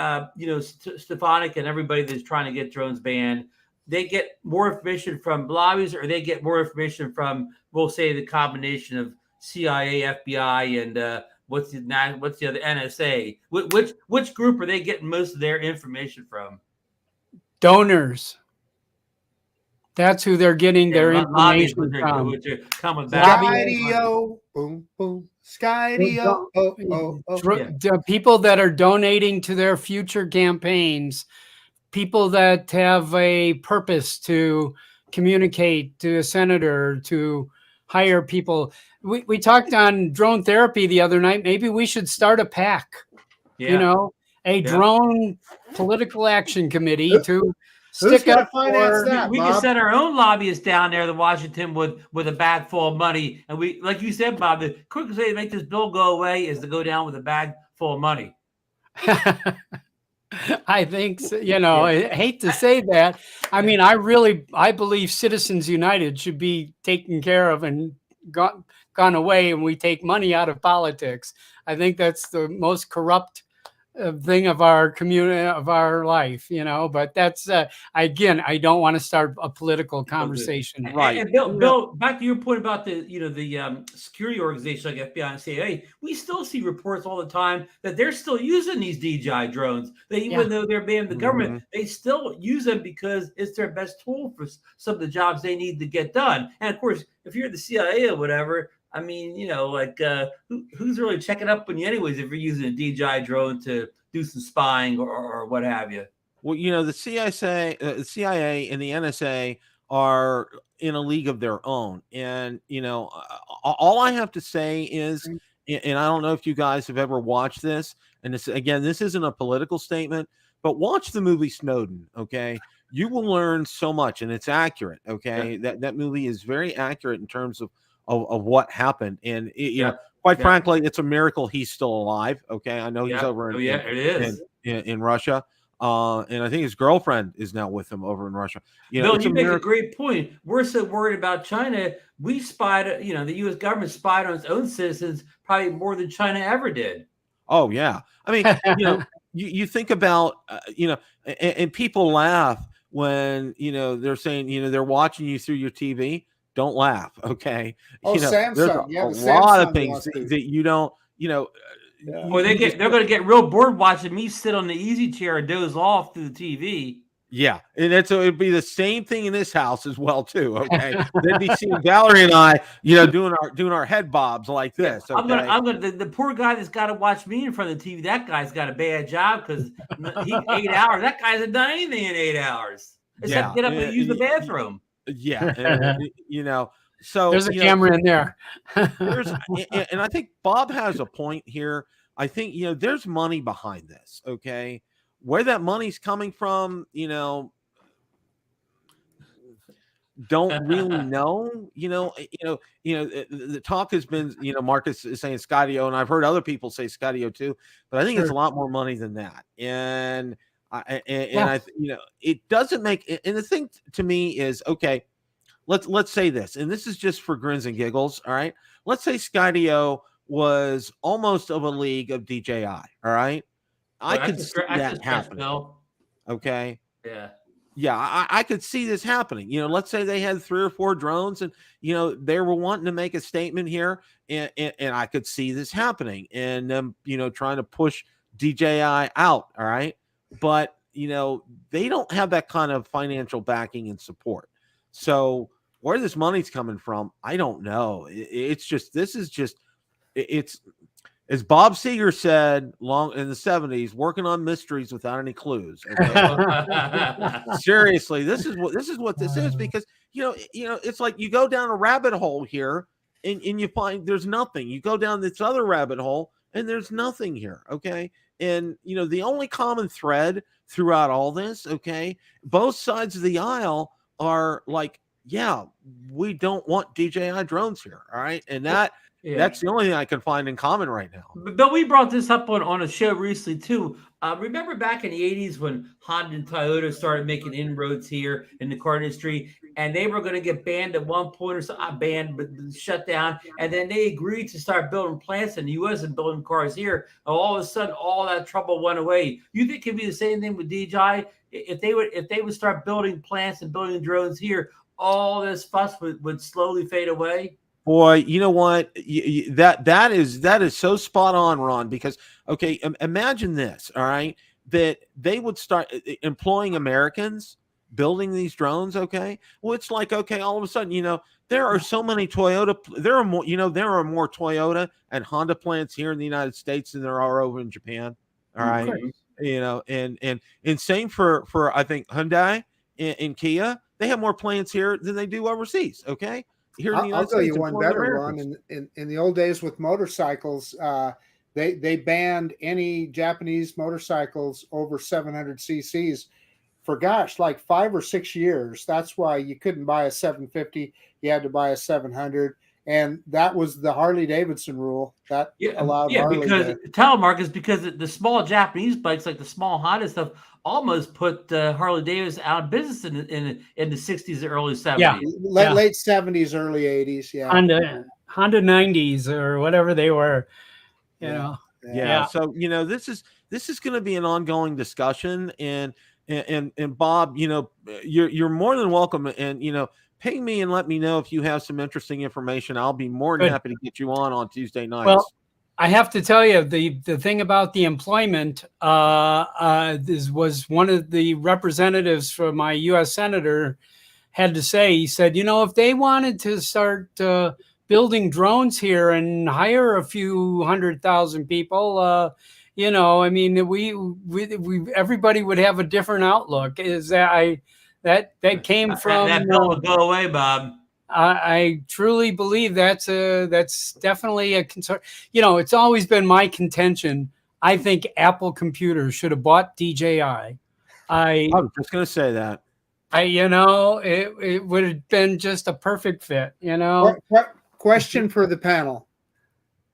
C: Stefanik and everybody that's trying to get drones banned, they get more information from lobbies, or they get more information from, we'll say, the combination of CIA, FBI, and what's the other, NSA? Which group are they getting most of their information from?
D: Donors. That's who they're getting their information from.
B: Skydio, boom, boom. Skydio,
D: the people that are donating to their future campaigns, people that have a purpose to communicate to a senator, to hire people. We talked on drone therapy the other night. Maybe we should start a PAC, a drone political action committee to stick up for.
C: We can send our own lobbyists down there to Washington with a bag full of money, and we, like you said, Bob, the quickest way to make this bill go away is to go down with a bag full of money.
D: I think so, I hate to say that. I mean, I believe Citizens United should be taken care of and gone away, and we take money out of politics. I think that's the most corrupt thing of our community, of our life, but that's again, I don't want to start a political conversation.
C: Right. And Bill, back to your point about the security organizations like FBI and CIA, we still see reports all the time that they're still using these DJI drones. Even though they're banned the government, they still use them because it's their best tool for some of the jobs they need to get done. And of course, if you're the CIA or whatever, I mean, who's really checking up on you anyways if you're using a DJI drone to do some spying or what have you?
A: Well, the CIA and the NSA are in a league of their own. And, all I have to say is, and I don't know if you guys have ever watched this, and this again, this isn't a political statement, but watch the movie Snowden. Okay, you will learn so much, and it's accurate. Okay, that movie is very accurate in terms of what happened, and you know, quite frankly, it's a miracle he's still alive. Okay, I know he's over in Russia. And I think his girlfriend is now with him over in Russia. You know,
C: Bill, you make a great point. We're so worried about China. We spied, you know, the U.S. government spied on its own citizens probably more than China ever did.
A: Oh, yeah. I mean, you know, you think about, you know, and people laugh when, you know, they're saying, you know, they're watching you through your TV. Don't laugh. Okay.
B: Oh,
A: you know,
B: Samsung.
A: There's a lot of things that you don't, you know.
C: Or they're going to get real bored watching me sit on the easy chair and doze off through the TV.
A: Yeah, and it'd be the same thing in this house as well too. Okay, they'd be seeing Valerie and I, you know, doing our head bobs like this. Okay?
C: I'm gonna the poor guy that's got to watch me in front of the TV. That guy's got a bad job because he 8 hours. That guy hasn't done anything in 8 hours except get up and use the bathroom.
A: Yeah, and, you know. So
D: there's a camera in there.
A: And I think Bob has a point here. I think, you know, there's money behind this. Okay, where that money's coming from, you know, don't really know. The talk has been, you know, Marcus is saying Skydio, and I've heard other people say Skydio too, but I think it's a lot more money than that. And I, you know, it doesn't make. And the thing to me is, okay. Let's say this, and this is just for grins and giggles. All right. Let's say Skydio was almost of a league of DJI. All right. I could see that happening. Okay.
C: Yeah.
A: Yeah. I could see this happening. You know, let's say they had 3 or 4 drones and, you know, they were wanting to make a statement here, and I could see this happening and them, you know, trying to push DJI out. All right. But, you know, they don't have that kind of financial backing and support. So where this money's coming from, I don't know. It's as Bob Seger said long in the 70s, working on mysteries without any clues. Okay? Seriously, this is what this is, because you know, it's like you go down a rabbit hole here and you find there's nothing. You go down this other rabbit hole and there's nothing here. Okay. And you know, the only common thread throughout all this, okay, both sides of the aisle are like, yeah, we don't want DJI drones here. All right. And that's the only thing I can find in common right now.
C: But we brought this up on a show recently too. Remember back in the 80s when Honda and Toyota started making inroads here in the car industry, and they were going to get banned at one point or something, banned, but shut down. And then they agreed to start building plants in the U.S. and building cars here. And all of a sudden, all that trouble went away. You think it'd be the same thing with DJI? If they would start building plants and building drones here, all this fuss would slowly fade away?
A: Boy, you know what? That is so spot on, Ron, because, okay, imagine this, all right, that they would start employing Americans building these drones, okay? Well, it's like, okay, all of a sudden, you know, there are so many Toyota, there are more Toyota and Honda plants here in the United States than there are over in Japan, all right?
C: Okay.
A: You know, and same for I think Hyundai and Kia, they have more plants here than they do overseas, okay? Here in the United
B: I'll tell
A: States,
B: you one better, Ron. In the old days with motorcycles, they banned any Japanese motorcycles over 700 cc's for like 5 or 6 years. That's why you couldn't buy a 750; you had to buy a 700, and that was the Harley Davidson rule that allowed Harley.
C: Marcus, because the small Japanese bikes, like the small Honda stuff, almost put Harley Davidson out of business in the 60s, early 70s.
B: Yeah, late 70s, early 80s. Yeah,
D: Honda 90s or whatever they were. You know.
A: Yeah. So you know, this is going to be an ongoing discussion, and Bob, you know, you're more than welcome, and you know, ping me and let me know if you have some interesting information. I'll be more than happy to get you on Tuesday nights.
D: Well, I have to tell you, the thing about the employment was one of the representatives for my U.S. senator had to say. He said, you know, if they wanted to start building drones here and hire a few 100,000 people, you know, I mean, we everybody would have a different outlook. Is that that came from
C: that bill will go away, Bob.
D: I truly believe that's definitely a concern. You know, it's always been my contention I think Apple computers should have bought DJI.
A: I was just going to say that.
D: It would have been just a perfect fit,
B: What question for the panel?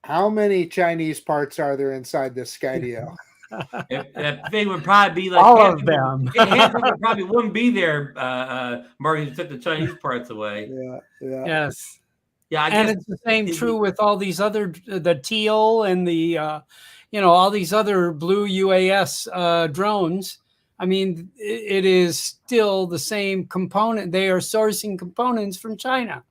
B: How many Chinese parts are there inside this Skydio?
C: That thing would probably be like
D: all of them.
C: Half of it probably wouldn't be there. Marcus took the Chinese parts away.
B: Yeah.
D: Yes.
C: Yeah, I
D: And
C: guess
D: it's the same true with all these other, the teal and the, all these other blue UAS drones. I mean, it is still the same component. They are sourcing components from China.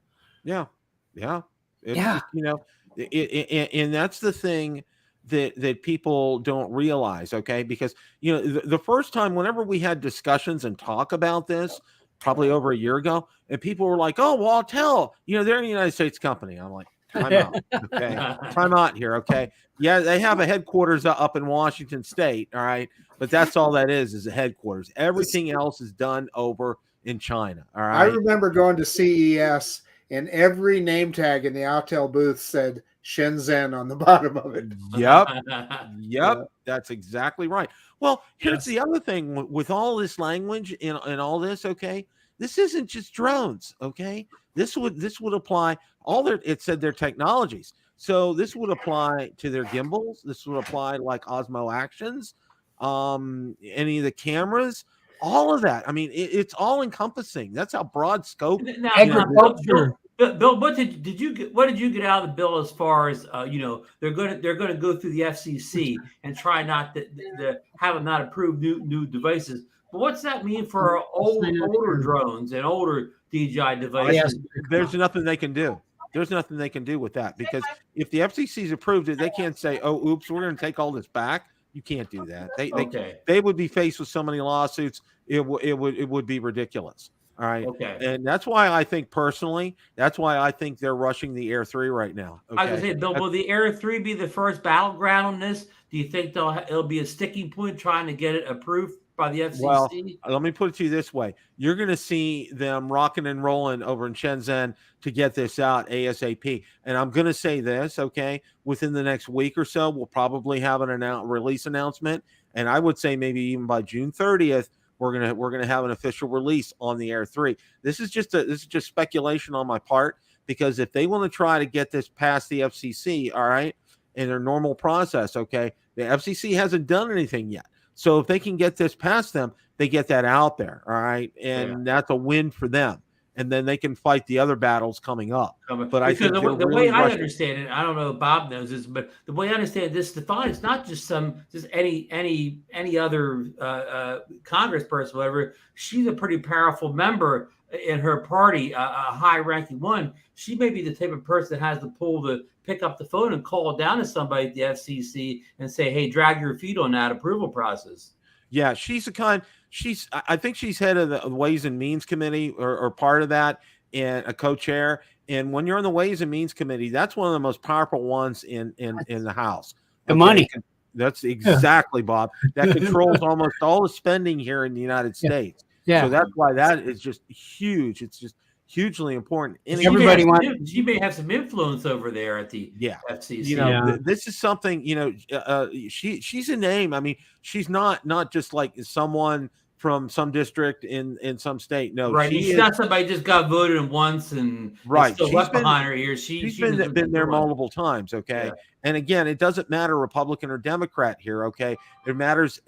A: Yeah.
D: Yeah.
A: And that's the thing that people don't realize, okay? Because, the first time, whenever we had discussions and talk about this, probably over a year ago, and people were like, oh, well, tell, they're a United States company. I'm like, time out, okay? Time out here, okay? Yeah, they have a headquarters up in Washington State, all right? But that's all that is a headquarters. Everything else is done over in China, all right?
B: I remember going to CES, and every name tag in the Autel booth said Shenzhen on the bottom of it.
A: Yep. That's exactly right. Well, here's the other thing with all this language and all this, okay? This isn't just drones, okay? This would apply it said their technologies. So this would apply to their gimbals. This would apply like Osmo Actions, any of the cameras, all of that. I mean, it's all encompassing. That's how broad scope.
D: Agriculture.
C: Bill, what did you get out of the bill as far as they're going to go through the FCC and try not to have them not approve new devices. But what's that mean for older drones and older DJI devices?
A: There's nothing they can do. There's nothing they can do with that, because if the FCC's approved it, they can't say, "Oh, oops, we're going to take all this back." You can't do that. They would be faced with so many lawsuits. It would be ridiculous. All right.
C: Okay.
A: And that's why I think personally, they're rushing the Air 3 right now. Okay?
C: I was going to say, Bill, will the Air 3 be the first battleground on this? Do you think it'll be a sticking point trying to get it approved by the FCC?
A: Well, let me put it to you this way. You're going to see them rocking and rolling over in Shenzhen to get this out ASAP. And I'm going to say this, okay, within the next week or so, we'll probably have an release announcement. And I would say maybe even by June 30th, we're gonna have an official release on the Air 3. This is just speculation on my part, because if they want to try to get this past the FCC, all right, in their normal process, okay, the FCC hasn't done anything yet. So if they can get this past them, they get that out there, all right, and that's a win for them. And then they can fight the other battles coming up. But I think
C: the way I understand it, I don't know if Bob knows this, but the way I understand this, Stefan, is not just any other Congress person, whatever. She's a pretty powerful member in her party, a high-ranking one. She may be the type of person that has the pull to pick up the phone and call down to somebody at the FCC and say, "Hey, drag your feet on that approval process."
A: Yeah, I think she's head of the Ways and Means Committee or part of that, and a co-chair. And when you're on the Ways and Means Committee, that's one of the most powerful ones in the House.
D: The money.
A: That's exactly, Bob. That controls almost all the spending here in the United States.
D: Yeah.
A: So that's why that is just huge. It's just hugely important. And
C: she may have some influence over there at the FCC.
A: This is something, she's a name. I mean, she's not just like someone from some district in some state. No,
C: right. She's not somebody just got voted in once and still left behind her ears. She's
A: been there multiple times. Okay.
C: Yeah.
A: And again, it doesn't matter Republican or Democrat here. Okay. It matters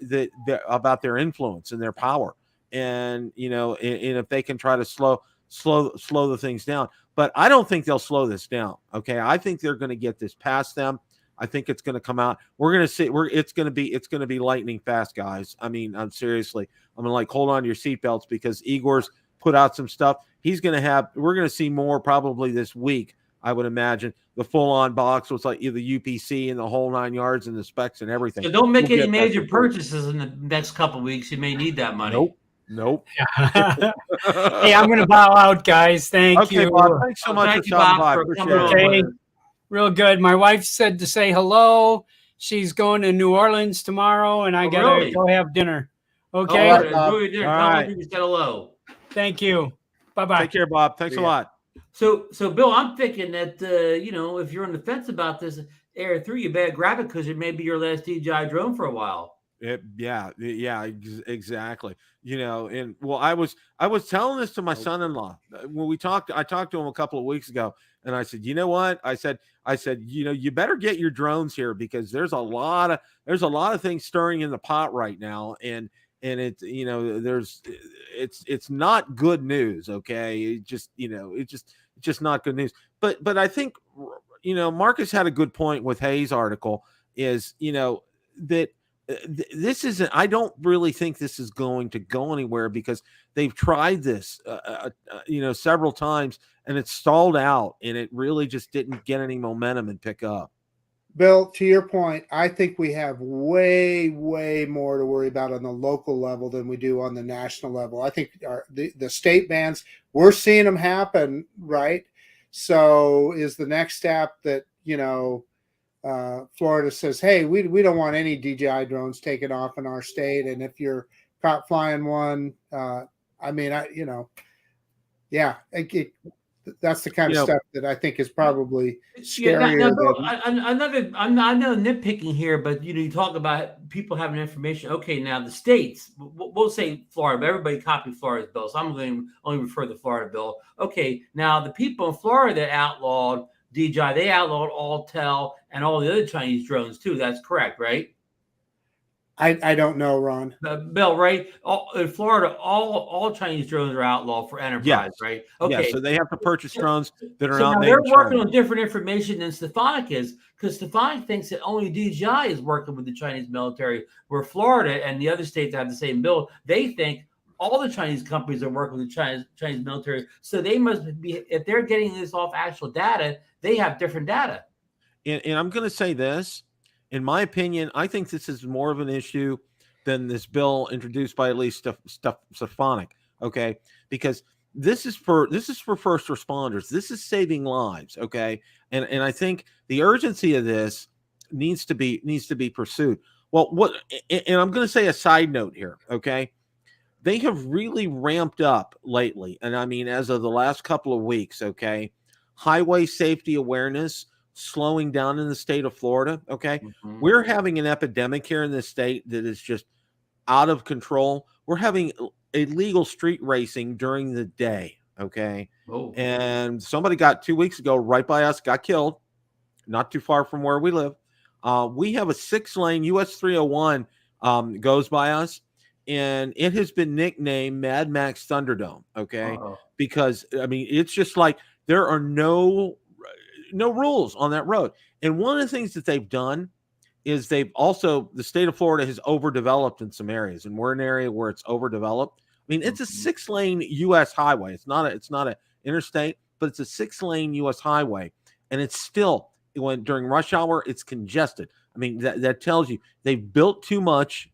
A: about their influence and their power. And, and if they can try to slow the things down, but I don't think they'll slow this down. Okay. I think they're going to get this past them. I think it's going to come out. We're going to see it's going to be lightning fast, guys. I mean, I'm seriously, I'm going to hold on to your seatbelts, because Igor's put out some stuff. We're going to see more probably this week. I would imagine the full on box with like the UPC and the whole 9 yards and the specs and everything.
C: So don't make any major purchases in the next couple of weeks. You may need that money.
A: Nope.
D: Hey, I'm going to bow out, guys. Thank you.
A: Bob, thanks so much for stopping by.
D: Appreciate it. Real good. My wife said to say hello. She's going to New Orleans tomorrow, and I gotta go have dinner. Okay.
C: Enjoy your dinner. Tell her you said hello.
D: Thank you. Bye-bye.
A: Take care, Bob. Thanks a lot.
C: So Bill, I'm thinking that if you're on the fence about this, Air 3, you better grab it because it may be your last DJI drone for a while.
A: Exactly. And well, I was telling this to my son-in-law when I talked to him a couple of weeks ago, and I said, you know what? I said, you better get your drones here because there's a lot of things stirring in the pot right now, and it's it's not good news. Okay, it's just not good news. But I think Marcus had a good point with Hayes' article is that. This isn't. I don't really think this is going to go anywhere because they've tried this, several times, and it stalled out, and it really just didn't get any momentum and pick up.
B: Bill, to your point, I think we have way, way more to worry about on the local level than we do on the national level. I think the state bans, we're seeing them happen, right? So is the next step that Florida says, hey, we don't want any DJI drones taken off in our state, and if you're caught flying one, that's the kind of stuff that I think is probably scarier.
C: I'm not nitpicking here, but you talk about people having information. Okay, now the states, we'll say Florida, but everybody copied Florida's bill, so I'm going to only refer to the Florida bill. Okay, now the people in Florida that outlawed DJI, they outlawed Altel and all the other Chinese drones too. That's correct, right?
B: I don't know, Ron.
C: Bill, right? In Florida, all Chinese drones are outlawed for enterprise, right? Okay.
A: Yeah, so they have to purchase drones that are
C: now
A: not made
C: they're
A: in
C: working
A: China.
C: on different information than Stefanik is, because Stefanik thinks that only DJI is working with the Chinese military, where Florida and the other states have the same bill. They think all the Chinese companies are working with the Chinese military. So they must be, if they're getting this off actual data, they have different data.
A: And I'm going to say this, in my opinion, I think this is more of an issue than this bill introduced by at least Stefanik. Okay, because this is for first responders. This is saving lives. Okay, and I think the urgency of this needs to be pursued. Well, and I'm going to say a side note here. Okay, they have really ramped up lately, and I mean as of the last couple of weeks. Okay, highway safety awareness slowing down in the state of Florida. Okay. Mm-hmm. We're having an epidemic here in this state that is just out of control. We're having illegal street racing during the day. Okay. Oh. And somebody got 2 weeks ago right by us, got killed, not too far from where we live. We have a 6-lane US 301 goes by us, and it has been nicknamed Mad Max Thunderdome. Okay. Uh-oh. Because I mean, it's just like there are no rules on that road. And one of the things that they've done is the state of Florida has overdeveloped in some areas, and we're an area where it's overdeveloped. I mean, it's a 6-lane US highway. It's not a interstate, but it's a 6-lane US highway. And it's still, during rush hour, it's congested. I mean, that tells you they've built too much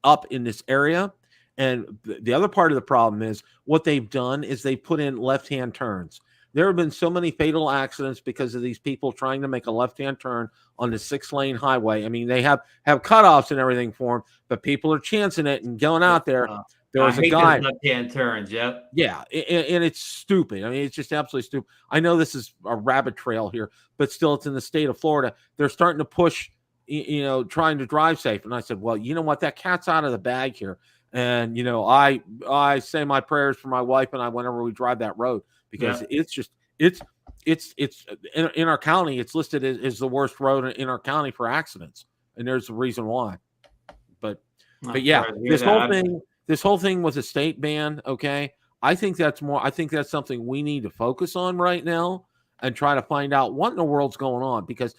A: up in this area. And the other part of the problem is what they've done is they put in left-hand turns. There have been so many fatal accidents because of these people trying to make a left-hand turn on the 6-lane highway. I mean, they have cutoffs and everything for them, but people are chancing it and going out there. There was a guy.
C: Left-hand turns, yep.
A: Yeah, and it's stupid. I mean, it's just absolutely stupid. I know this is a rabbit trail here, but still, it's in the state of Florida. They're starting to push, trying to drive safe. And I said, well, you know what? That cat's out of the bag here. And, I say my prayers for my wife and I whenever we drive that road. Because it's in our county, it's listed as the worst road in our county for accidents, and there's a reason why. But yeah, this whole thing was a state ban. Okay, I think that's something we need to focus on right now and try to find out what in the world's going on, because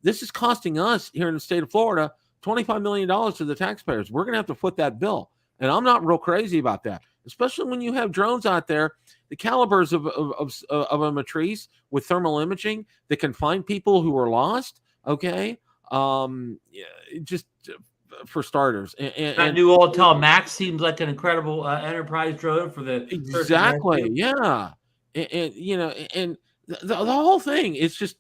A: this is costing us here in the state of Florida $25 million to the taxpayers. We're gonna have to foot that bill, and I'm not real crazy about that. Especially when you have drones out there, the calibers of a Matrice with thermal imaging that can find people who are lost. Okay, just for starters, and
C: that new Altel Max seems like an incredible enterprise drone for the
A: exactly, yeah, and the whole thing. It's just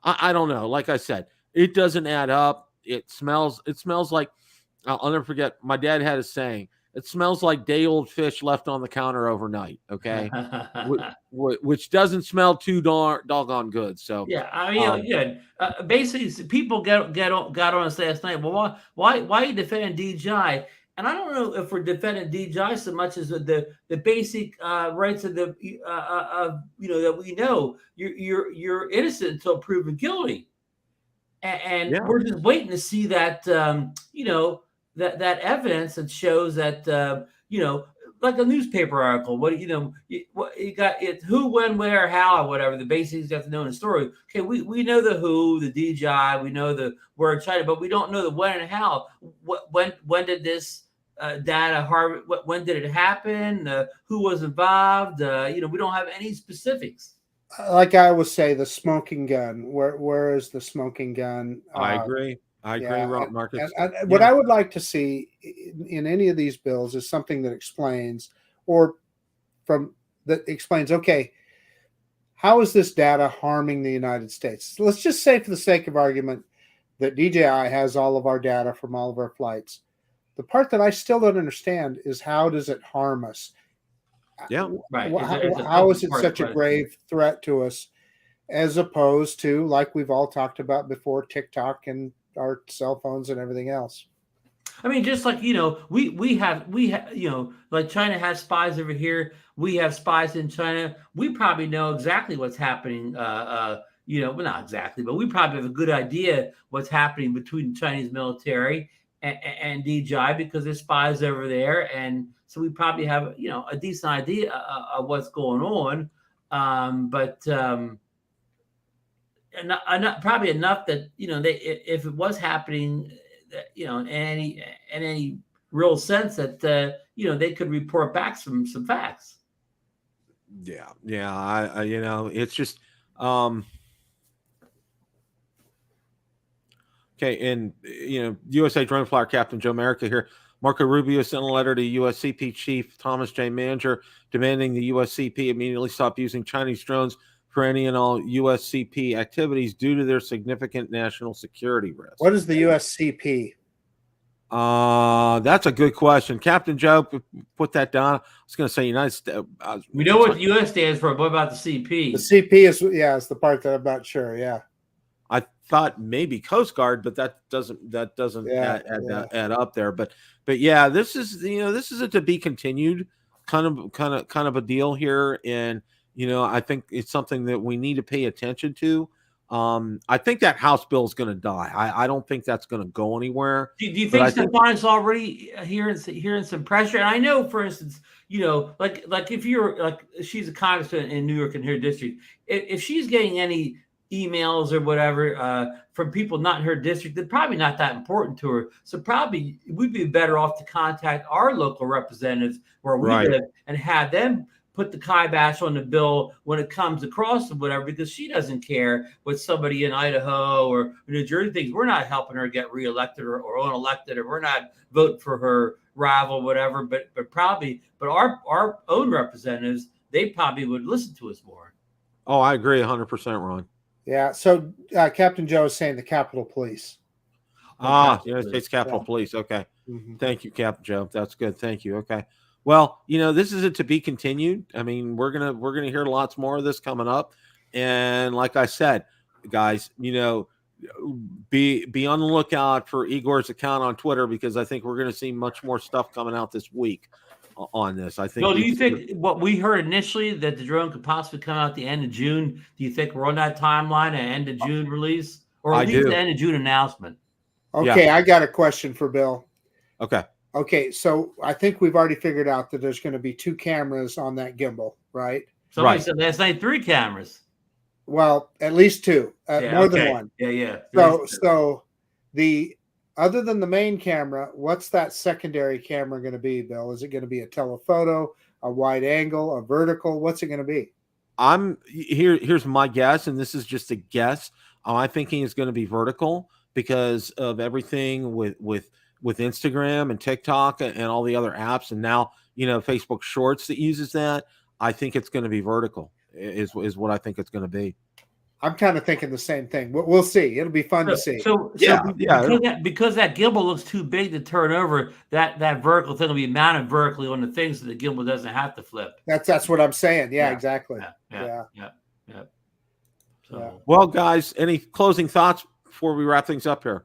A: I don't know. Like I said, it doesn't add up. It smells like I'll never forget. My dad had a saying. it smells like day old fish left on the counter overnight. Okay. Which doesn't smell too doggone good. So
C: yeah, I mean, basically, people got on us last night. Well, why are you defending DJI? And I don't know if we're defending DJI so much as the basic rights of the that we know you're innocent until proven guilty, and we're just waiting to see that that evidence that shows that like a newspaper article. What you got it, who, when, where, how, or whatever. The basics you have to know in the story. Okay, we know the who, the DJI, we know the where China, but we don't know the when and how. When did this data harvest? When did it happen? Who was involved? We don't have any specifics.
B: Like I always say, the smoking gun. Where is the smoking gun?
A: I agree. I agree, Marcus.
B: What I would like to see in any of these bills is something that explains, okay, how is this data harming the United States? Let's just say, for the sake of argument, that DJI has all of our data from all of our flights. The part that I still don't understand is, how does it harm us?
A: Yeah,
C: right.
B: How is it such a grave threat to us, as opposed to, like we've all talked about before, TikTok and our cell phones and everything else?
C: I mean, just like, we have, like China has spies over here. We have spies in China. We probably know exactly what's happening. Well, not exactly, but we probably have a good idea what's happening between the Chinese military and DJI, because there's spies over there. And so we probably have, a decent idea of what's going on. But probably enough that, if it was happening, in any real sense, that they could report back some facts.
A: Yeah. It's just okay. And USA Drone Flyer Captain Joe America here. Marco Rubio sent a letter to USCP Chief Thomas J. Manager demanding the USCP immediately stop using Chinese drones for any and all USCP activities due to their significant national security risk.
B: What is the USCP?
A: That's a good question. Captain Joe, put that down. I was going to say United States.
C: We know what the US stands for. What about the CP?
B: The CP is the part that I'm not sure. Yeah.
A: I thought maybe Coast Guard, but that doesn't add up there. But yeah, this is a to be continued kind of a deal here. And I think it's something that we need to pay attention to. I think that House bill is going to die. I don't think that's going to go anywhere.
C: Do you think Stephan's already hearing some pressure? And I know, for instance, like if you're like, she's a congressman in New York in her district, if she's getting any emails or whatever from people not in her district, they're probably not that important to her. So probably we'd be better off to contact our local representatives where we live and have them put the kibosh on the bill when it comes across or whatever, because she doesn't care what somebody in Idaho or New Jersey thinks. We're not helping her get reelected or unelected, or we're not voting for her rival, whatever. But our own representatives, they probably would listen to us more.
A: Oh, I agree 100%, Ron.
B: Yeah. So Captain Joe is saying the Capitol Police.
A: United States Capitol Police. Okay. Mm-hmm. Thank you, Captain Joe. That's good. Thank you. Okay. Well, this is a to be continued. I mean, we're gonna hear lots more of this coming up. And like I said, guys, be on the lookout for Igor's account on Twitter, because I think we're gonna see much more stuff coming out this week on this. I think.
C: Bill, do you think what we heard initially, that the drone could possibly come out the end of June? Do you think we're on that timeline, an end of June release, or at least the end of June announcement?
B: Okay, yeah. I got a question for Bill.
A: Okay,
B: so I think we've already figured out that there's going to be 2 cameras on that gimbal, right?
C: Somebody said last night 3 cameras.
B: Well, at least 2, more than 1.
C: Yeah.
B: So the other than the main camera, what's that secondary camera going to be, Bill? Is it going to be a telephoto, a wide angle, a vertical? What's it going to be?
A: Here's my guess, and this is just a guess. I'm thinking it's going to be vertical because of everything with Instagram and TikTok and all the other apps, and now Facebook Shorts that uses that. I think it's going to be vertical is what I think it's going to be.
B: I'm kind of thinking the same thing. We'll see. It'll be fun to see.
C: Because that gimbal looks too big to turn over, that vertical thing will be mounted vertically on the things that the gimbal doesn't have to flip.
B: That's what I'm saying. Yeah, exactly.
C: Yeah. So,
A: well, guys, any closing thoughts before we wrap things up here?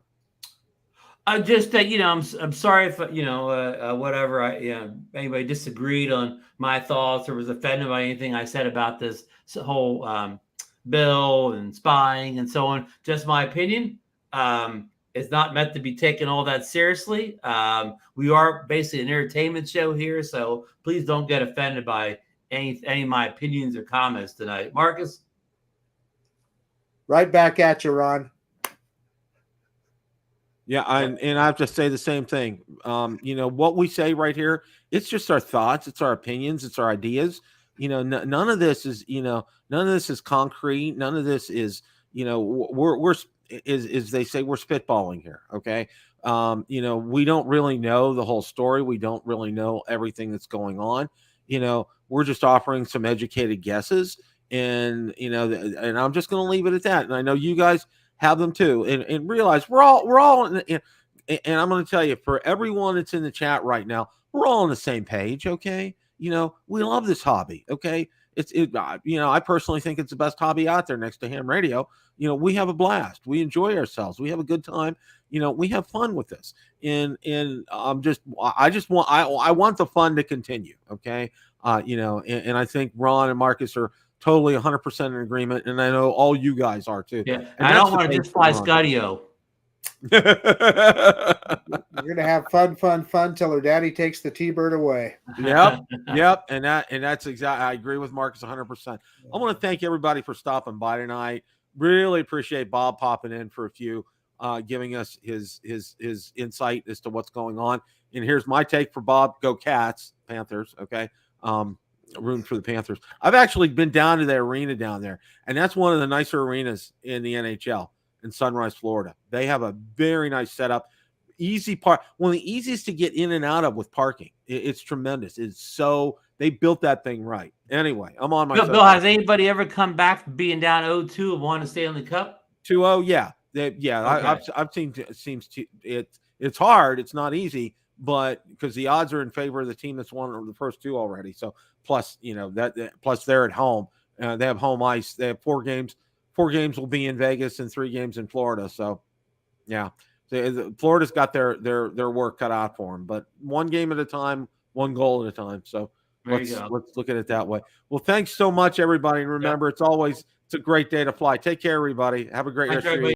C: Just that I'm sorry if whatever anybody disagreed on my thoughts or was offended by anything I said about this whole bill and spying and so on. Just my opinion. It's not meant to be taken all that seriously. We are basically an entertainment show here, so please don't get offended by any of my opinions or comments tonight. Marcus?
B: Right back at you, Ron.
A: Yeah, and I have to say the same thing. What we say right here, it's just our thoughts, it's our opinions, it's our ideas. None of this is, none of this is concrete. None of this is, we're they say, we're spitballing here. Okay. We don't really know the whole story. We don't really know everything that's going on. We're just offering some educated guesses, and I'm just going to leave it at that. And I know you guys have them too, and realize we're all and I'm going to tell you, for everyone that's in the chat right now, we're all on the same page. Okay. We love this hobby. Okay. I personally think it's the best hobby out there next to ham radio. We have a blast. We enjoy ourselves. We have a good time. We have fun with this. And I want the fun to continue. Okay. And I think Ron and Marcus are totally 100% in agreement. And I know all you guys are too.
C: Yeah. And I don't want to just fly Scudio.
B: You're gonna have fun till her daddy takes the T-bird away.
A: Yep. And that's exactly. I agree with Marcus 100%. I want to thank everybody for stopping by tonight. Really appreciate Bob popping in for a few, giving us his insight as to what's going on. And here's my take for Bob: Go Cats, Panthers. Okay, room for the Panthers. I've actually been down to the arena down there, and that's one of the nicer arenas in the NHL. In Sunrise, Florida. They have a very nice setup. Easy one of the easiest to get in and out of with parking. It's tremendous. They built that thing right. Anyway, I'm on my
C: Bill, has anybody ever come back from being down 0-2 and want to stay on the cup?
A: 2-0, yeah. Okay. I've seen it's hard. It's not easy, but because the odds are in favor of the team that's won the first two already. So plus, plus they're at home. They have home ice. They have 4 games. 4 games will be in Vegas and 3 games in Florida. So, yeah, Florida's got their work cut out for them. But 1 game at a time, 1 goal at a time. So let's look at it that way. Well, thanks so much, everybody. And remember, it's a great day to fly. Take care, everybody. Have a great rest of your